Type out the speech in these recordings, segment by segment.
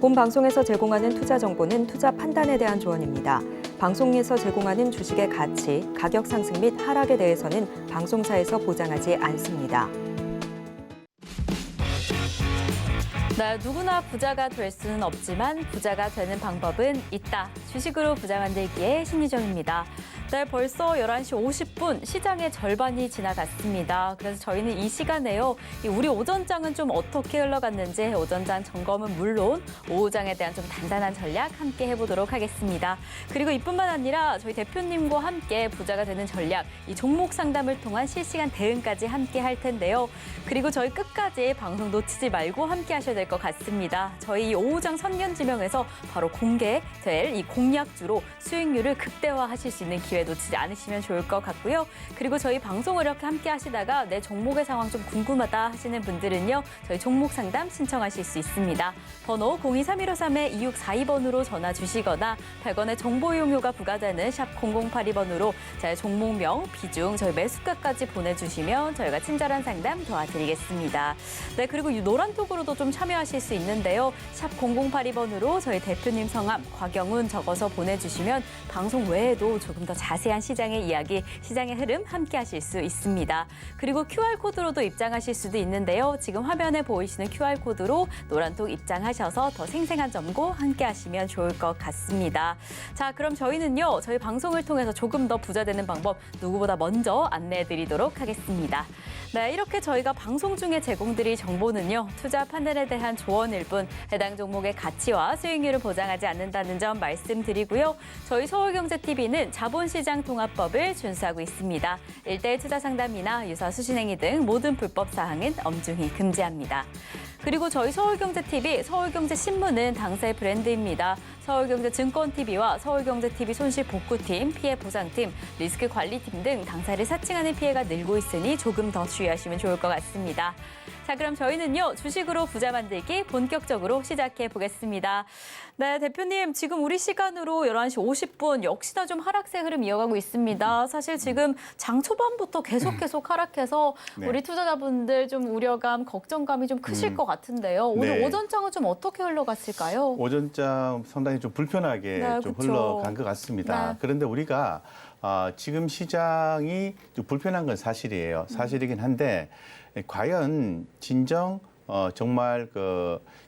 본 방송에서 제공하는 투자 정보는 투자 판단에 대한 조언입니다. 방송에서 제공하는 주식의 가치, 가격 상승 및 하락에 대해서는 방송사에서 보장하지 않습니다. 네, 누구나 부자가 될 수는 없지만 부자가 되는 방법은 있다. 주식으로 부자 만들기의 심리전입니다. 네, 벌써 11시 50분 시장의 절반이 지나갔습니다. 그래서 저희는 이 시간에요. 우리 오전장은 좀 어떻게 흘러갔는지 오전장 점검은 물론 오후장에 대한 좀 단단한 전략 함께 해보도록 하겠습니다. 그리고 이뿐만 아니라 저희 대표님과 함께 부자가 되는 전략, 이 종목 상담을 통한 실시간 대응까지 함께 할 텐데요. 그리고 저희 끝까지 방송 놓치지 말고 함께 하셔야 될 것 같습니다. 저희 오후장 선견지명에서 바로 공개될 이 공약주로 수익률을 극대화하실 수 있는 기회 놓치지 않으시면 좋을 것 같고요. 그리고 저희 방송을 이렇게 함께 하시다가 내 종목의 상황 좀 궁금하다 하시는 분들은요. 저희 종목 상담 신청하실 수 있습니다. 번호 023153-2642번으로 전화 주시거나 100원의 정보 이용료가 부과되는 샵 0082번으로 저희 종목명, 비중, 저희 매수가까지 보내주시면 저희가 친절한 상담 도와드리겠습니다. 네, 그리고 이 노란톡으로도 좀 참여하실 수 있는데요. 샵 0082번으로 저희 대표님 성함, 곽영훈 적어서 보내주시면 방송 외에도 조금 더 자세한 시장의 이야기, 시장의 흐름 함께 하실 수 있습니다. 그리고 QR코드로도 입장하실 수도 있는데요. 지금 화면에 보이시는 QR코드로 노란톡 입장하셔서 더 생생한 정보 함께 하시면 좋을 것 같습니다. 자, 그럼 저희는요. 저희 방송을 통해서 조금 더 부자 되는 방법 누구보다 먼저 안내해 드리도록 하겠습니다. 네, 이렇게 저희가 방송 중에 제공드릴 정보는요. 투자 판단에 대한 조언일 뿐 해당 종목의 가치와 수익률을 보장하지 않는다는 점 말씀드리고요. 저희 서울경제TV는 자본시장 통합법을 준수하고 있습니다. 일대일 투자 상담이나 유사 수신행위 등 모든 불법 사항은 엄중히 금지합니다. 그리고 저희 서울경제TV, 서울경제신문은 당사의 브랜드입니다. 서울경제증권TV와 서울경제TV 손실복구팀, 피해보상팀, 리스크관리팀 등 당사를 사칭하는 피해가 늘고 있으니 조금 더 주의하시면 좋을 것 같습니다. 자, 그럼 저희는요. 주식으로 부자 만들기 본격적으로 시작해 보겠습니다. 네, 대표님, 지금 우리 시간으로 11시 50분 역시나 좀 하락세 흐름 이어가고 있습니다. 사실 지금 장 초반부터 계속 하락해서 네. 우리 투자자분들 좀 우려감, 걱정감이 좀 크실 것 같은데요. 오늘 네. 오전장은 좀 어떻게 흘러갔을까요? 오전장 상당히 좀 불편하게 네, 좀 그쵸. 흘러간 것 같습니다. 네. 그런데 우리가 지금 시장이 좀 불편한 건 사실이에요. 사실이긴 한데 과연 진정 정말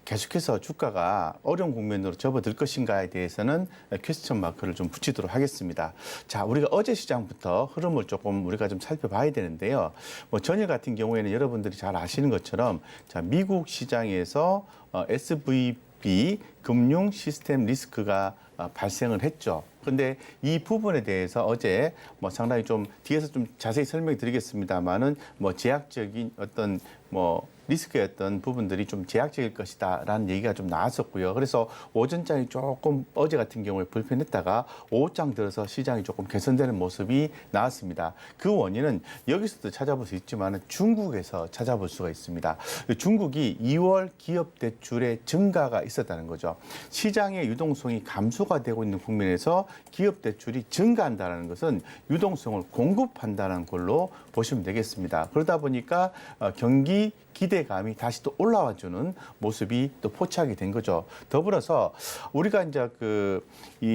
계속해서 주가가 어려운 국면으로 접어들 것인가에 대해서는 퀘스천 마크를 좀 붙이도록 하겠습니다. 자, 우리가 어제 시장부터 흐름을 조금 우리가 좀 살펴봐야 되는데요. 전일 같은 경우에는 여러분들이 잘 아시는 것처럼 자, 미국 시장에서 SVB 금융 시스템 리스크가 발생을 했죠. 그런데 이 부분에 대해서 어제 상당히 좀 뒤에서 좀 자세히 설명드리겠습니다만은 제약적인 어떤 리스크였던 부분들이 좀 제약적일 것이다라는 얘기가 좀 나왔었고요. 그래서 오전장이 조금 어제 같은 경우에 불편했다가 오후장 들어서 시장이 조금 개선되는 모습이 나왔습니다. 그 원인은 여기서도 찾아볼 수 있지만 중국에서 찾아볼 수가 있습니다. 중국이 2월 기업 대출의 증가가 있었다는 거죠. 시장의 유동성이 감소가 되고 있는 국면에서 기업 대출이 증가한다는 것은 유동성을 공급한다는 걸로 보시면 되겠습니다. 그러다 보니까 경기 기대감이 다시 또 올라와주는 모습이 또 포착이 된 거죠. 더불어서 우리가 이제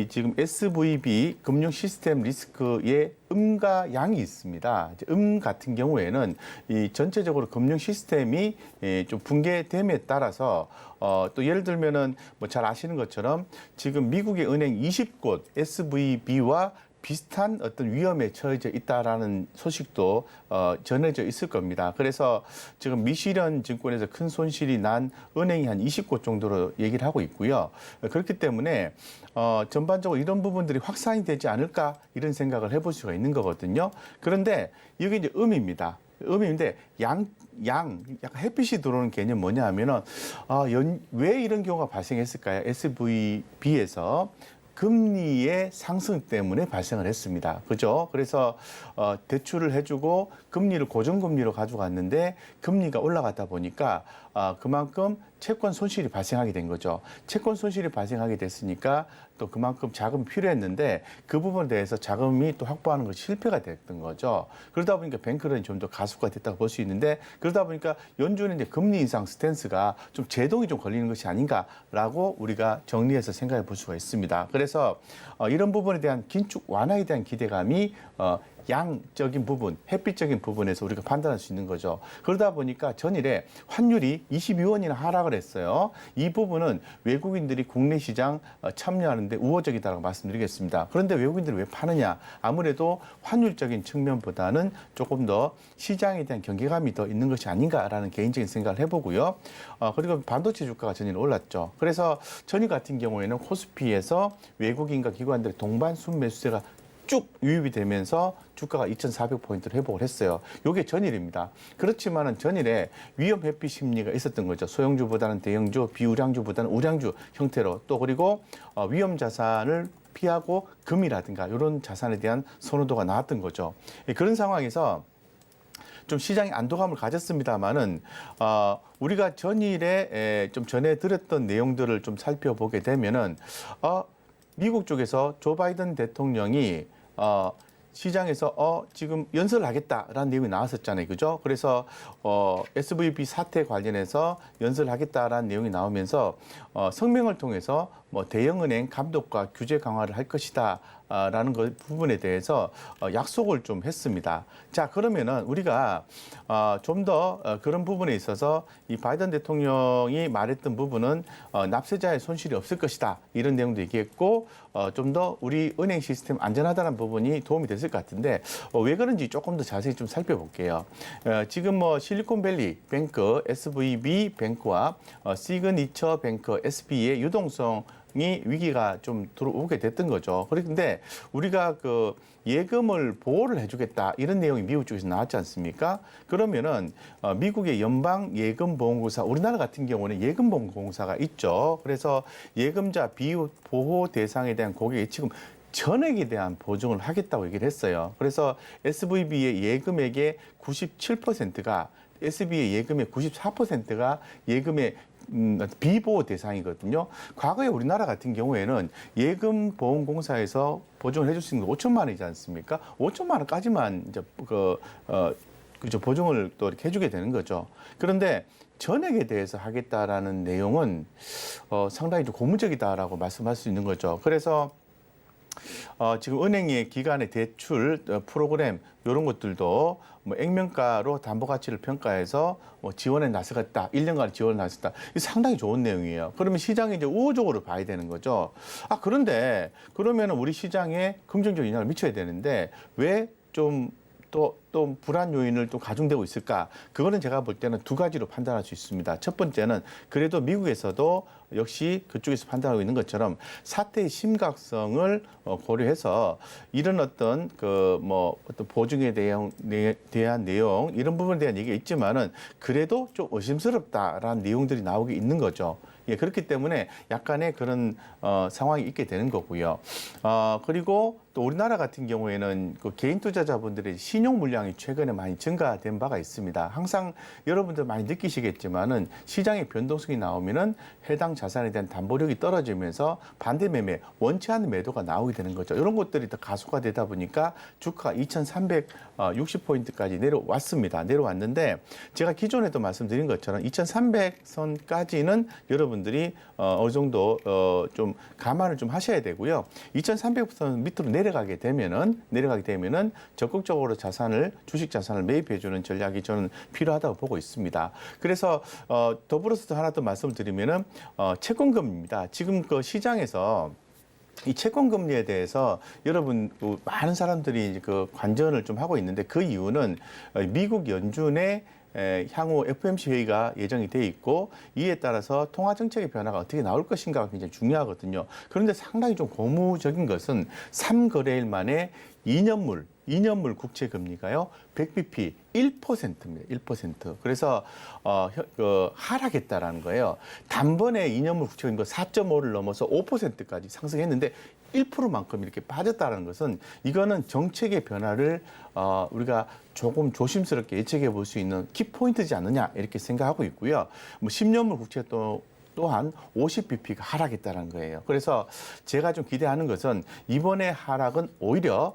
지금 SVB 금융 시스템 리스크의 음과 양이 있습니다. 음 같은 경우에는 이 전체적으로 금융 시스템이 좀 붕괴됨에 따라서 또 예를 들면은 잘 아시는 것처럼 지금 미국의 은행 20곳 SVB와 비슷한 어떤 위험에 처해져 있다라는 소식도 전해져 있을 겁니다. 그래서 지금 미시련 증권에서 큰 손실이 난 은행이 한 20곳 정도로 얘기를 하고 있고요. 그렇기 때문에 전반적으로 이런 부분들이 확산이 되지 않을까 이런 생각을 해볼 수가 있는 거거든요. 그런데 이게 이제 음입니다. 음인데 약간 햇빛이 들어오는 개념 뭐냐 하면은 왜 이런 경우가 발생했을까요? SVB에서 금리의 상승 때문에 발생을 했습니다. 그죠? 그래서 대출을 해주고 금리를 고정금리로 가져갔는데 금리가 올라가다 보니까 그만큼 채권 손실이 발생하게 된 거죠. 채권 손실이 발생하게 됐으니까 또 그만큼 자금이 필요했는데 그 부분에 대해서 자금이 또 확보하는 것이 실패가 됐던 거죠. 그러다 보니까 뱅크런이 좀 더 가속화 됐다고 볼 수 있는데 그러다 보니까 연준의 이제 금리 인상 스탠스가 좀 제동이 좀 걸리는 것이 아닌가라고 우리가 정리해서 생각해 볼 수가 있습니다. 그래서 이런 부분에 대한 긴축 완화에 대한 기대감이 양적인 부분, 햇빛적인 부분에서 우리가 판단할 수 있는 거죠. 그러다 보니까 전일에 환율이 22원이나 하락을 했어요. 이 부분은 외국인들이 국내 시장 참여하는데 우호적이다라고 말씀드리겠습니다. 그런데 외국인들이 왜 파느냐? 아무래도 환율적인 측면보다는 조금 더 시장에 대한 경계감이 더 있는 것이 아닌가라는 개인적인 생각을 해보고요. 그리고 반도체 주가가 전일 올랐죠. 그래서 전일 같은 경우에는 코스피에서 외국인과 기관들의 동반 순매수세가 쭉 유입이 되면서 주가가 2,400포인트를 회복을 했어요. 이게 전일입니다. 그렇지만은 전일에 위험 회피 심리가 있었던 거죠. 소형주보다는 대형주, 비우량주보다는 우량주 형태로 또 그리고 위험 자산을 피하고 금이라든가 이런 자산에 대한 선호도가 나왔던 거죠. 그런 상황에서 좀 시장이 안도감을 가졌습니다만은 우리가 전일에 좀 전해드렸던 내용들을 좀 살펴보게 되면은 미국 쪽에서 조 바이든 대통령이 시장에서 지금 연설을 하겠다라는 내용이 나왔었잖아요. 그죠? 그래서 SVB 사태 관련해서 연설을 하겠다라는 내용이 나오면서 성명을 통해서 뭐 대형은행 감독과 규제 강화를 할 것이다. 라는 부분에 대해서 약속을 좀 했습니다. 자, 그러면은 우리가 좀 더 그런 부분에 있어서 이 바이든 대통령이 말했던 부분은 납세자의 손실이 없을 것이다. 이런 내용도 얘기했고 좀 더 우리 은행 시스템 안전하다는 부분이 도움이 됐을 것 같은데 왜 그런지 조금 더 자세히 좀 살펴볼게요. 지금 뭐 실리콘밸리 뱅크, SVB 뱅크와 시그니처 뱅크, SB의 유동성 이 위기가 좀 들어오게 됐던 거죠. 그런데 우리가 그 예금을 보호를 해주겠다 이런 내용이 미국 쪽에서 나왔지 않습니까? 그러면은 미국의 연방 예금보험공사, 우리나라 같은 경우는 예금보험공사가 있죠. 그래서 예금자 비보호 대상에 대한 고객이 지금 전액에 대한 보증을 하겠다고 얘기를 했어요. 그래서 SVB의 예금액의 97%가 SB의 예금의 94%가 예금의 비보호 대상이거든요. 과거에 우리나라 같은 경우에는 예금보험공사에서 보증을 해줄 수 있는 게 5천만 원이지 않습니까? 5천만 원까지만 이제 그죠 보증을 또 이렇게 해주게 되는 거죠. 그런데 전액에 대해서 하겠다라는 내용은 상당히 좀 고무적이다라고 말씀할 수 있는 거죠. 그래서 지금 은행의 기관의 대출 프로그램 이런 것들도 뭐 액면가로 담보 가치를 평가해서 뭐 지원에 나서겠다, 1년간 지원에 나섰다. 이 상당히 좋은 내용이에요. 그러면 시장이 이제 우호적으로 봐야 되는 거죠. 그런데 그러면 우리 시장에 긍정적인 영향을 미쳐야 되는데 왜 좀 또 불안 요인을 또 가중되고 있을까? 그거는 제가 볼 때는 두 가지로 판단할 수 있습니다. 첫 번째는 그래도 미국에서도 역시 그쪽에서 판단하고 있는 것처럼 사태의 심각성을 고려해서 이런 어떤 어떤 보증에 대한 내용 이런 부분에 대한 얘기가 있지만은 그래도 좀 의심스럽다라는 내용들이 나오게 있는 거죠. 예, 그렇기 때문에 약간의 그런 상황이 있게 되는 거고요. 그리고 또 우리나라 같은 경우에는 그 개인 투자자분들의 신용 물량이 최근에 많이 증가된 바가 있습니다. 항상 여러분들 많이 느끼시겠지만은 시장의 변동성이 나오면은 해당 자산에 대한 담보력이 떨어지면서 반대 매매, 원치 않는 매도가 나오게 되는 거죠. 이런 것들이 더 가속화되다 보니까 주가가 2,360포인트까지 내려왔습니다. 내려왔는데 제가 기존에도 말씀드린 것처럼 2,300선까지는 여러분들이 어느 정도 좀 감안을 좀 하셔야 되고요. 2,300선 밑으로 내려가게 되면은 적극적으로 주식 자산을 매입해주는 전략이 저는 필요하다고 보고 있습니다. 그래서 더불어서 하나 더 말씀드리면은 채권금리입니다. 지금 그 시장에서 이 채권 금리에 대해서 여러분 많은 사람들이 그 관전을 좀 하고 있는데 그 이유는 미국 연준의 향후 FOMC 회의가 예정이 돼 있고 이에 따라서 통화 정책의 변화가 어떻게 나올 것인가가 굉장히 중요하거든요. 그런데 상당히 좀 고무적인 것은 3거래일 만에 2년물 2년물 국채 금리가요 100bp 1%입니다. 1%. 그래서 하락했다라는 거예요. 단번에 2년물 국채 금리가 4.5를 넘어서 5%까지 상승했는데 1%만큼 이렇게 빠졌다는 것은 이거는 정책의 변화를 우리가 조금 조심스럽게 예측해 볼 수 있는 키포인트지 않느냐 이렇게 생각하고 있고요. 뭐 10년물 국채 또한 50bp가 하락했다는 거예요. 그래서 제가 좀 기대하는 것은 이번에 하락은 오히려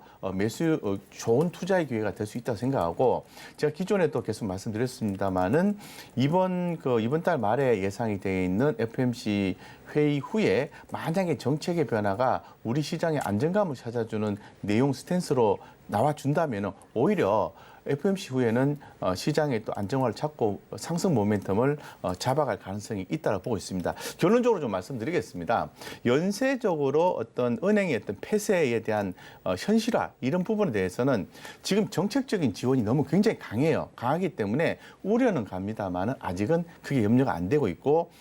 좋은 투자의 기회가 될 수 있다고 생각하고 제가 기존에도 계속 말씀드렸습니다만은 이번 달 말에 예상이 되어 있는 FOMC 회의 후에 만약에 정책의 변화가 우리 시장의 안정감을 찾아주는 내용 스탠스로 나와준다면 오히려 FOMC 후에는 시장의 또 안정화를 찾고 상승 모멘텀을 잡아갈 가능성이 있다고 보고 있습니다. 결론적으로 좀 말씀드리겠습니다. 연쇄적으로 어떤 은행의 어떤 폐쇄에 대한 현실화 이런 부분에 대해서는 지금 정책적인 지원이 너무 굉장히 강해요. 강하기 때문에 우려는 갑니다만은 아직은 그게 염려가 안 되고 있고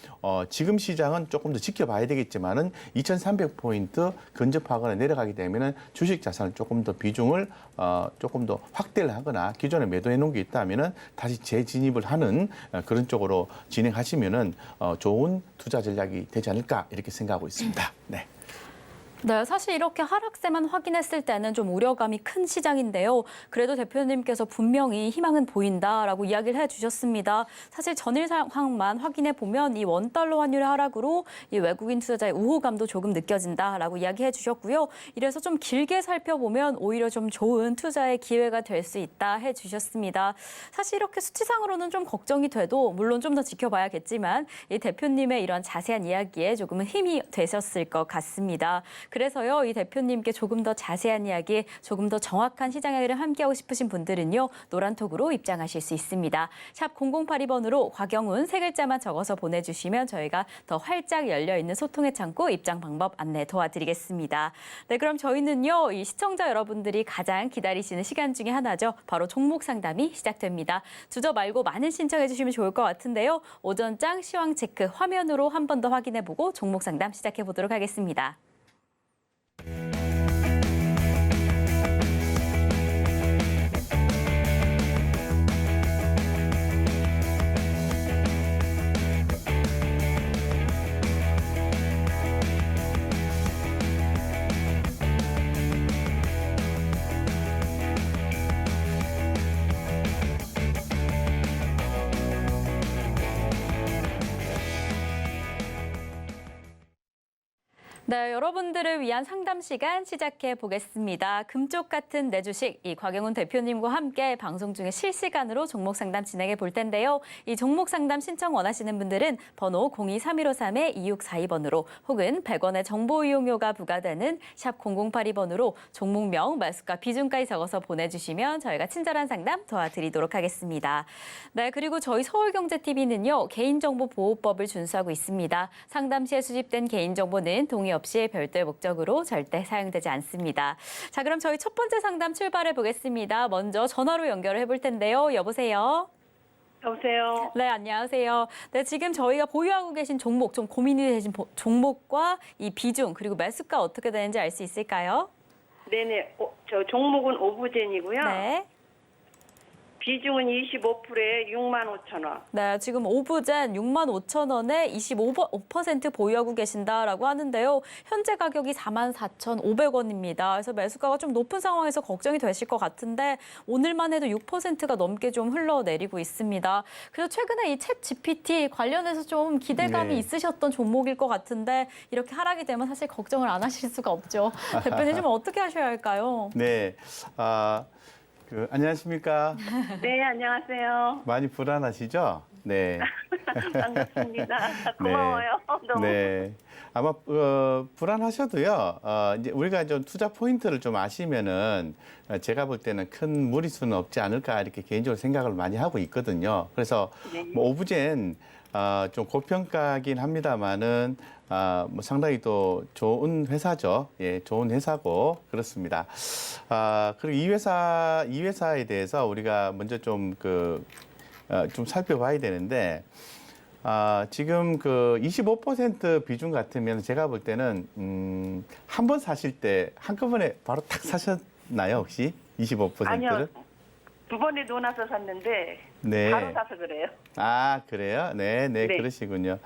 지금 시장은 조금 더 지켜봐야 되겠지만은 2,300포인트 근접하거나 내려가게 되면은 주식 자산을 조금 더 비중을 조금 더 확대를 하거나 기존에 매도해 놓은 게 있다면은 다시 재진입을 하는 그런 쪽으로 진행하시면은 좋은 투자 전략이 되지 않을까 이렇게 생각하고 있습니다. 네. 네, 사실 이렇게 하락세만 확인했을 때는 좀 우려감이 큰 시장인데요. 그래도 대표님께서 분명히 희망은 보인다라고 이야기를 해주셨습니다. 사실 전일 상황만 확인해 보면 이 원달러 환율의 하락으로 이 외국인 투자자의 우호감도 조금 느껴진다라고 이야기해 주셨고요. 이래서 좀 길게 살펴보면 오히려 좀 좋은 투자의 기회가 될 수 있다 해주셨습니다. 사실 이렇게 수치상으로는 좀 걱정이 돼도 물론 좀 더 지켜봐야겠지만 이 대표님의 이런 자세한 이야기에 조금은 힘이 되셨을 것 같습니다. 그래서요, 이 대표님께 조금 더 자세한 이야기, 조금 더 정확한 시장 이야기를 함께하고 싶으신 분들은요, 노란톡으로 입장하실 수 있습니다. 샵 0082번으로 곽영훈 세 글자만 적어서 보내주시면 저희가 더 활짝 열려있는 소통의 창구 입장 방법 안내 도와드리겠습니다. 네, 그럼 저희는요, 이 시청자 여러분들이 가장 기다리시는 시간 중에 하나죠. 바로 종목 상담이 시작됩니다. 주저 말고 많은 신청해 주시면 좋을 것 같은데요. 오전장 시황 체크 화면으로 한 번 더 확인해보고 종목 상담 시작해 보도록 하겠습니다. 네, 여러분들을 위한 상담 시간 시작해 보겠습니다. 금쪽 같은 내 주식, 이 곽영훈 대표님과 함께 방송 중에 실시간으로 종목 상담 진행해 볼 텐데요. 이 종목 상담 신청 원하시는 분들은 번호 023153-2642번으로 혹은 100원의 정보 이용료가 부과되는 샵 0082번으로 종목명, 매수가, 비중까지 적어서 보내주시면 저희가 친절한 상담 도와드리도록 하겠습니다. 네, 그리고 저희 서울경제TV는요, 개인정보보호법을 준수하고 있습니다. 상담 시에 수집된 개인정보는 동의 없이 별도의 목적으로 절대 사용되지 않습니다. 자, 그럼 저희 첫 번째 상담 출발해 보겠습니다. 먼저 전화로 연결을 해볼 텐데요. 여보세요? 여보세요. 네, 안녕하세요. 네, 지금 저희가 보유하고 계신 종목, 좀 고민이 되신 종목과 이 비중, 그리고 매수가 어떻게 되는지 알 수 있을까요? 네네. 저 종목은 오브젠이고요. 네. 비중은 25%에 65,000원. 네, 지금 오브젠 65,000원에 25% 보유하고 계신다라고 하는데요. 현재 가격이 44,500원입니다. 그래서 매수가가 좀 높은 상황에서 걱정이 되실 것 같은데 오늘만 해도 6%가 넘게 좀 흘러내리고 있습니다. 그래서 최근에 이 챗 GPT 관련해서 좀 기대감이 네. 있으셨던 종목일 것 같은데 이렇게 하락이 되면 사실 걱정을 안 하실 수가 없죠. 대표님 좀 어떻게 하셔야 할까요? 네. 안녕하십니까? 네, 안녕하세요. 많이 불안하시죠? 네. 반갑습니다. 고마워요. 너무. 네. 아마 불안하셔도요. 이제 우리가 좀 투자 포인트를 좀 아시면은 제가 볼 때는 큰 무리수는 없지 않을까 이렇게 개인적으로 생각을 많이 하고 있거든요. 그래서 네. 뭐 오브젠 좀 고평가긴 합니다만은 뭐 상당히 또 좋은 회사죠. 예, 좋은 회사고 그렇습니다. 그리고 이 회사에 대해서 우리가 먼저 좀 좀 살펴봐야 되는데 지금 25% 비중 같으면 제가 볼 때는 한 번 사실 때 한꺼번에 바로 탁 사셨나요 혹시? 25%를? 아니요. 두 번에 넣어놔서 샀는데 네. 바로 사서 그래요. 아, 그래요? 네, 네, 네. 그러시군요.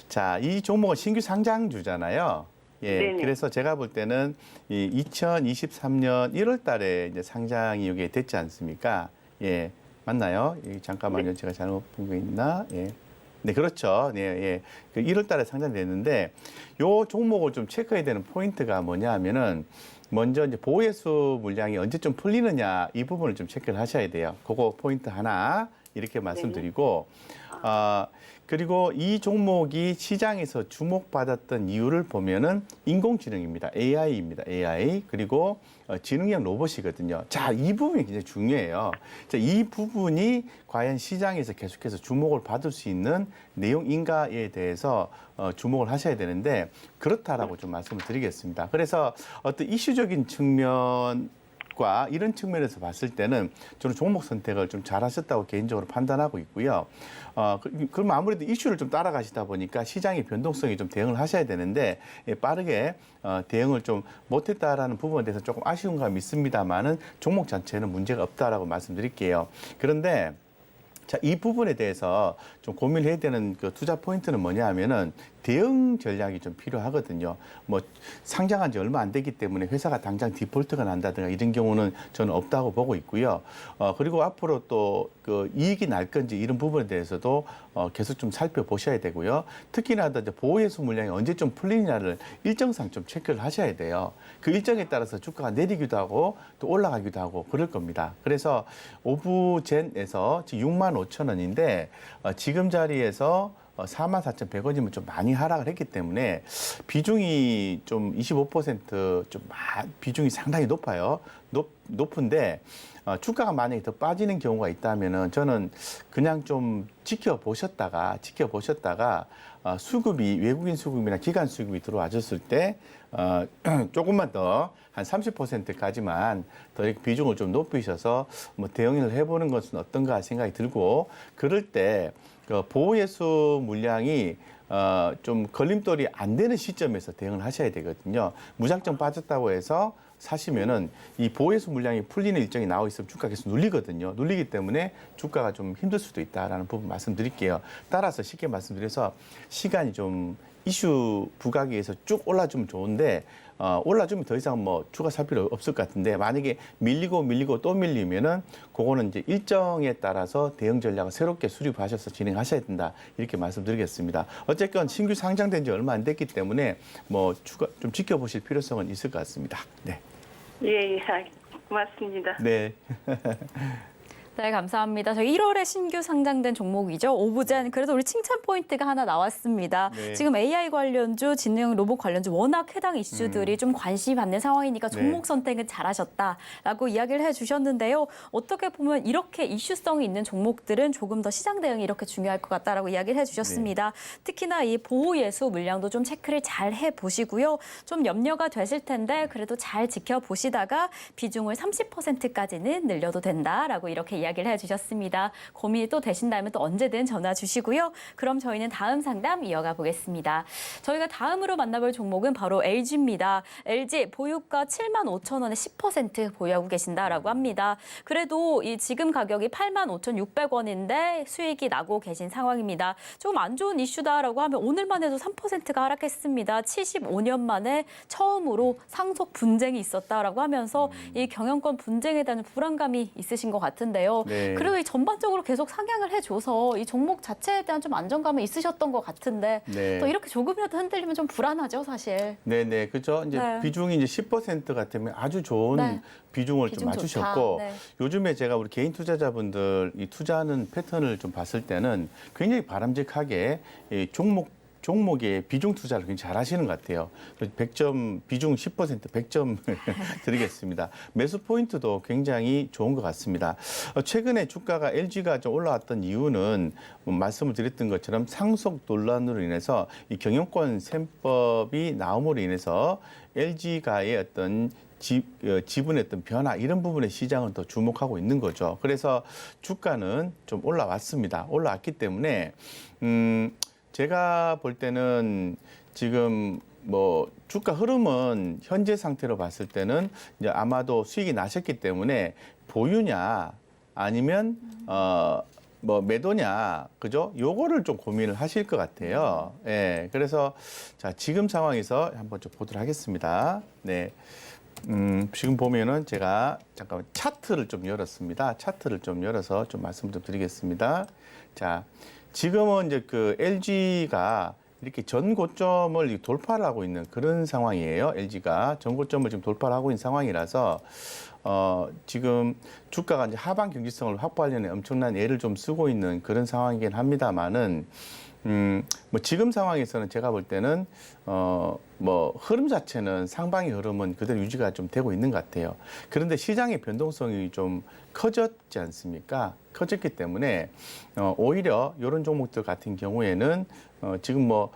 자, 이 종목은 신규 상장주잖아요. 예, 네네. 그래서 제가 볼 때는 이 2023년 1월 달에 이제 상장이 이게 됐지 않습니까? 예, 맞나요? 잠깐만요. 제가 잘못 본 게 있나? 예. 네, 그렇죠. 네, 예. 그 1월 달에 상장됐는데 요 종목을 좀 체크해야 되는 포인트가 뭐냐 하면은 먼저 이제 보호예수 물량이 언제쯤 풀리느냐 이 부분을 좀 체크를 하셔야 돼요. 그거 포인트 하나 이렇게 말씀드리고 그리고 이 종목이 시장에서 주목받았던 이유를 보면은 인공지능입니다. AI입니다. AI. 그리고 지능형 로봇이거든요. 자, 이 부분이 굉장히 중요해요. 자, 이 부분이 과연 시장에서 계속해서 주목을 받을 수 있는 내용인가에 대해서 주목을 하셔야 되는데 그렇다라고 좀 말씀을 드리겠습니다. 그래서 어떤 이슈적인 측면 이런 측면에서 봤을 때는 저는 종목 선택을 좀 잘하셨다고 개인적으로 판단하고 있고요. 그럼 아무래도 이슈를 좀 따라가시다 보니까 시장의 변동성이 좀 대응을 하셔야 되는데 빠르게 대응을 좀 못했다라는 부분에 대해서 조금 아쉬운 감이 있습니다만은 종목 자체는 문제가 없다라고 말씀드릴게요. 그런데 자, 이 부분에 대해서 좀 고민해야 되는 그 투자 포인트는 뭐냐 하면은 대응 전략이 좀 필요하거든요. 뭐 상장한 지 얼마 안 됐기 때문에 회사가 당장 디폴트가 난다든가 이런 경우는 저는 없다고 보고 있고요. 그리고 앞으로 또 그 이익이 날 건지 이런 부분에 대해서도 계속 좀 살펴보셔야 되고요. 특히나 이제 보호예수 물량이 언제 좀 풀리냐를 일정상 좀 체크를 하셔야 돼요. 그 일정에 따라서 주가가 내리기도 하고 또 올라가기도 하고 그럴 겁니다. 그래서 오브젠에서 지금 65,000원인데 지금 자리에서 44,100원이면 좀 많이 하락을 했기 때문에 비중이 좀 25%좀 비중이 상당히 높아요. 높은데 주가가 만약에 더 빠지는 경우가 있다면은 저는 그냥 좀 지켜보셨다가 수급이 외국인 수급이나 기관 수급이 들어와줬을 때 조금만 더 한 30%까지만 더 이렇게 비중을 좀 높이셔서 뭐 대응을 해보는 것은 어떤가 생각이 들고 그럴 때 그 보호예수 물량이 좀 걸림돌이 안 되는 시점에서 대응을 하셔야 되거든요. 무작정 빠졌다고 해서 사시면은 이 보호예수 물량이 풀리는 일정이 나와 있으면 주가가 계속 눌리거든요. 눌리기 때문에 주가가 좀 힘들 수도 있다라는 부분 말씀드릴게요. 따라서 쉽게 말씀드려서 시간이 좀 이슈 부각위에서 쭉 올라주면 좋은데 올라주면 더 이상 뭐 추가 살 필요 없을 것 같은데 만약에 밀리고 또 밀리면은 그거는 이제 일정에 따라서 대응 전략을 새롭게 수립하셔서 진행하셔야 된다 이렇게 말씀드리겠습니다. 어쨌건 신규 상장된 지 얼마 안 됐기 때문에 뭐 추가 좀 지켜보실 필요성은 있을 것 같습니다. 네. 예, 고맙습니다. 네. 네, 감사합니다. 저희 1월에 신규 상장된 종목이죠. 오브젠. 그래도 우리 칭찬 포인트가 하나 나왔습니다. 네. 지금 AI 관련주, 지능 로봇 관련주 워낙 해당 이슈들이 좀 관심이 받는 상황이니까 종목 선택은 잘하셨다라고 이야기를 해주셨는데요. 어떻게 보면 이렇게 이슈성이 있는 종목들은 조금 더 시장 대응이 이렇게 중요할 것 같다라고 이야기를 해주셨습니다. 특히나 이 보호예수 물량도 좀 체크를 잘 해보시고요. 좀 염려가 되실 텐데 그래도 잘 지켜보시다가 비중을 30%까지는 늘려도 된다라고 이렇게 이야기를 해주셨습니다. 고민이 또 되신다면 또 언제든 전화 주시고요. 그럼 저희는 다음 상담 이어가 보겠습니다. 저희가 다음으로 만나볼 종목은 바로 LG입니다. LG 보유가 75,000원에 10% 보유하고 계신다라고 합니다. 그래도 이 지금 가격이 85,600원인데 수익이 나고 계신 상황입니다. 조금 안 좋은 이슈다라고 하면 오늘만 해도 3%가 하락했습니다. 75년 만에 처음으로 상속 분쟁이 있었다라고 하면서 이 경영권 분쟁에 대한 불안감이 있으신 것 같은데요. 네. 그리고 이 전반적으로 계속 상향을 해줘서 이 종목 자체에 대한 좀 안정감이 있으셨던 것 같은데 네. 또 이렇게 조금이라도 흔들리면 좀 불안하죠, 사실. 네네, 그렇죠. 이제 네. 비중이 이제 10% 같으면 아주 좋은 네. 비중을 비중 좀 맞추셨고 좋다. 네. 요즘에 제가 우리 개인 투자자분들 이 투자하는 패턴을 좀 봤을 때는 굉장히 바람직하게 이 종목의 비중 투자를 굉장히 잘 하시는 것 같아요. 100점, 비중 10% 100점 드리겠습니다. 매수 포인트도 굉장히 좋은 것 같습니다. 최근에 주가가 LG가 좀 올라왔던 이유는 말씀을 드렸던 것처럼 상속 논란으로 인해서 이 경영권 셈법이 나옴으로 인해서 LG가의 어떤 지분의 어떤 변화 이런 부분에 시장은 더 주목하고 있는 거죠. 그래서 주가는 좀 올라왔습니다. 올라왔기 때문에 제가 볼 때는 지금 뭐 주가 흐름은 현재 상태로 봤을 때는 이제 아마도 수익이 나셨기 때문에 보유냐 아니면 뭐 매도냐, 그죠? 요거를 좀 고민을 하실 것 같아요. 예. 그래서 자, 지금 상황에서 한번 좀 보도록 하겠습니다. 네. 지금 보면은 제가 잠깐만 차트를 좀 열었습니다. 차트를 좀 열어서 좀 말씀 좀 드리겠습니다. 자, 지금은 이제 그 LG가 이렇게 전고점을 돌파를 하고 있는 그런 상황이에요. LG가 전고점을 지금 돌파를 하고 있는 상황이라서 지금 주가가 이제 하방 경직성을 확보하려는 엄청난 애를 좀 쓰고 있는 그런 상황이긴 합니다만은 뭐 지금 상황에서는 제가 볼 때는 뭐 흐름 자체는 상방의 흐름은 그대로 유지가 좀 되고 있는 것 같아요. 그런데 시장의 변동성이 좀 커졌지 않습니까? 커졌기 때문에 오히려 이런 종목들 같은 경우에는 지금 뭐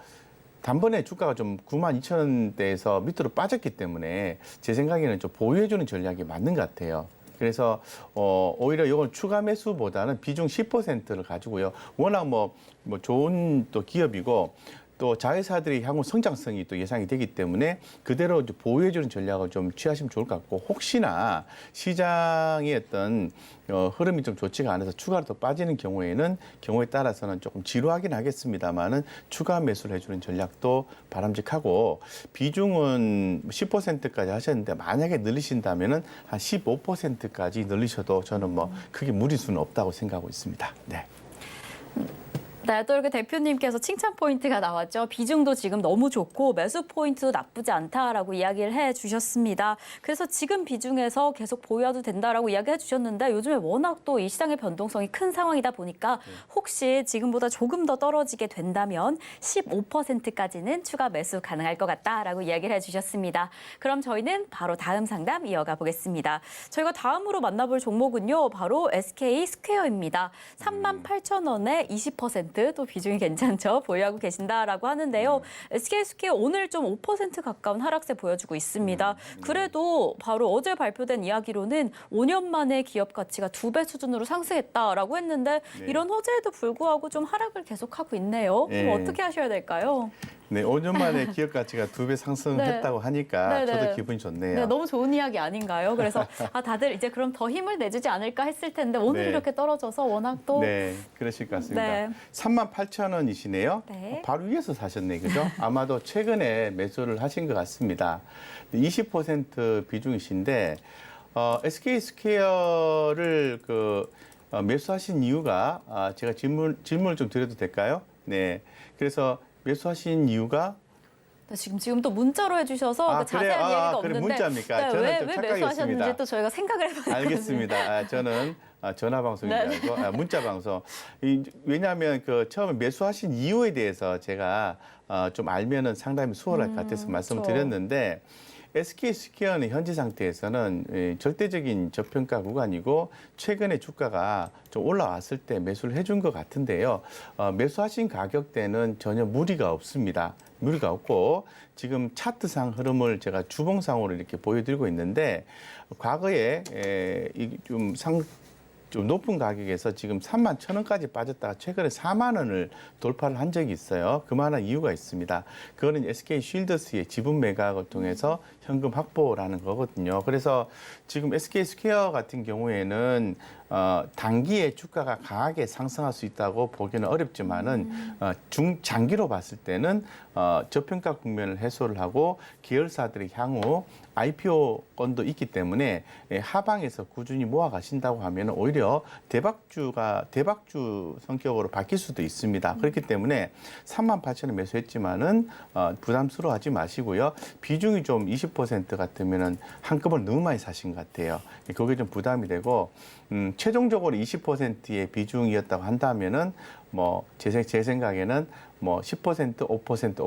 단번에 주가가 좀 92,000원대에서 밑으로 빠졌기 때문에 제 생각에는 좀 보유해주는 전략이 맞는 것 같아요. 그래서 오히려 이건 추가 매수보다는 비중 10%를 가지고요. 워낙 뭐 좋은 또 기업이고 또 자회사들이 향후 성장성이 또 예상이 되기 때문에 그대로 이제 보유해주는 전략을 좀 취하시면 좋을 것 같고, 혹시나 시장의 어떤 흐름이 좀 좋지가 않아서 추가로 또 빠지는 경우에는 경우에 따라서는 조금 지루하긴 하겠습니다만은 추가 매수를 해주는 전략도 바람직하고, 비중은 10%까지 하셨는데 만약에 늘리신다면은 한 15%까지 늘리셔도 저는 뭐 크게 무리수는 없다고 생각하고 있습니다. 네. 네, 또 이렇게 대표님께서 칭찬 포인트가 나왔죠. 비중도 지금 너무 좋고 매수 포인트도 나쁘지 않다라고 이야기를 해주셨습니다. 그래서 지금 비중에서 계속 보유해도 된다라고 이야기해 주셨는데, 요즘에 워낙 또 이 시장의 변동성이 큰 상황이다 보니까 혹시 지금보다 조금 더 떨어지게 된다면 15%까지는 추가 매수 가능할 것 같다라고 이야기를 해주셨습니다. 그럼 저희는 바로 다음 상담 이어가 보겠습니다. 저희가 다음으로 만나볼 종목은요, 바로 SK 스퀘어입니다. 38,000원에 20%. 또 비중이 괜찮죠. 보유하고 계신다라고 하는데요. SK 스퀘어 오늘 좀 5% 가까운 하락세 보여주고 있습니다. 그래도 바로 어제 발표된 이야기로는 5년 만에 기업 가치가 2배 수준으로 상승했다라고 했는데, 네. 이런 호재에도 불구하고 좀 하락을 계속하고 있네요. 네. 그럼 어떻게 하셔야 될까요? 네, 5년 만에 기업 가치가 2배 상승했다고 하니까 네, 네. 저도 기분이 좋네요. 네, 너무 좋은 이야기 아닌가요? 그래서 다들 이제 그럼 더 힘을 내주지 않을까 했을 텐데 오늘 네. 이렇게 떨어져서 워낙 또 네, 그러실 것 같습니다. 네. 38,000원이시네요. 네. 바로 위에서 사셨네, 그죠? 아마도 최근에 매수를 하신 것 같습니다. 20% 비중이신데 SK 스퀘어를 매수하신 이유가 제가 질문을 좀 드려도 될까요? 네, 그래서 매수하신 이유가 지금 또 문자로 해주셔서 그 자세한 그래요? 얘기가 그래, 없는데 문자입니까? 네, 저는 왜 좀 매수하셨는지 착각했습니다. 또 저희가 생각을 해봤거든요. 알겠습니다. 저는 전화 방송인 줄 네. 알고 문자 방송. 왜냐하면 처음에 매수하신 이유에 대해서 제가 좀 알면은 상당히 수월할 것 같아서 말씀을 그렇죠. 드렸는데, SK 스퀘어는 현재 상태에서는 절대적인 저평가 구간이고 최근에 주가가 좀 올라왔을 때 매수를 해준 것 같은데요. 매수하신 가격대는 전혀 무리가 없습니다. 무리가 없고 지금 차트상 흐름을 제가 주봉상으로 이렇게 보여드리고 있는데, 과거에 좀 높은 가격에서 지금 31,000원까지 빠졌다가 최근에 4만 원을 돌파를 한 적이 있어요. 그만한 이유가 있습니다. 그거는 SK 쉴더스의 지분 매각을 통해서 현금 확보라는 거거든요. 그래서 지금 SK 스퀘어 같은 경우에는 단기에 주가가 강하게 상승할 수 있다고 보기는 어렵지만은 장기로 봤을 때는 저평가 국면을 해소를 하고 계열사들이 향후 IPO권도 있기 때문에 하방에서 꾸준히 모아가신다고 하면 오히려 대박주 성격으로 바뀔 수도 있습니다. 그렇기 때문에 38,000원 매수했지만은 부담스러워하지 마시고요. 비중이 좀 20% 같으면은 한꺼번에 너무 많이 사신 것 같아요. 그게 좀 부담이 되고 최종적으로 20%의 비중이었다고 한다면은 제 생각에는 10%,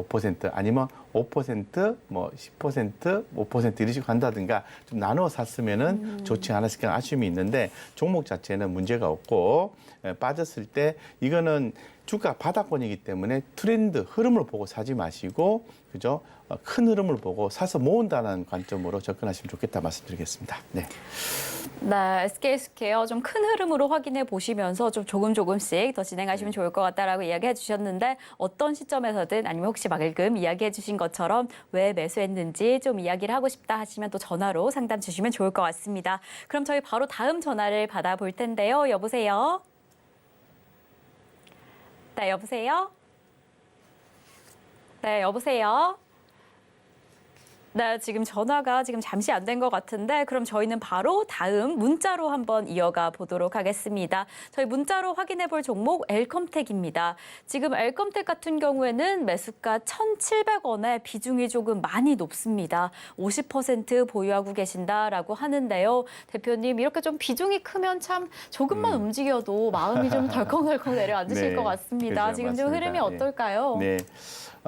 5% 아니면 5%, 10%, 5% 이런 식으로 한다든가 좀 나눠 샀으면은 좋지 않았을까 아쉬움이 있는데, 종목 자체는 문제가 없고 빠졌을 때 이거는 주가 바닥권이기 때문에 트렌드 흐름을 보고 사지 마시고 그죠? 큰 흐름을 보고 사서 모은다는 관점으로 접근하시면 좋겠다 말씀드리겠습니다. 네. 네, SK스퀘어 좀 큰 흐름으로 확인해 보시면서 좀 조금씩 더 진행하시면 좋을 것 같다라고 이야기해 주셨는데 어떤 시점에서든 아니면 혹시 방금 이야기해 주신 것처럼 왜 매수했는지 좀 이야기를 하고 싶다 하시면 또 전화로 상담 주시면 좋을 것 같습니다. 그럼 저희 바로 다음 전화를 받아볼 텐데요. 여보세요? 네, 여보세요? 네, 여보세요? 네, 지금 전화가 잠시 안 된 것 같은데 그럼 저희는 바로 다음 문자로 한번 이어가 보도록 하겠습니다. 저희 문자로 확인해 볼 종목 엘컴텍입니다. 지금 엘컴텍 같은 경우에는 매수가 1,700원에 비중이 조금 많이 높습니다. 50% 보유하고 계신다라고 하는데요. 대표님, 이렇게 좀 비중이 크면 참 조금만 움직여도 마음이 좀 덜컹덜컹 내려앉으실 네, 것 같습니다. 그렇죠, 지금 좀 맞습니다. 흐름이 어떨까요? 네.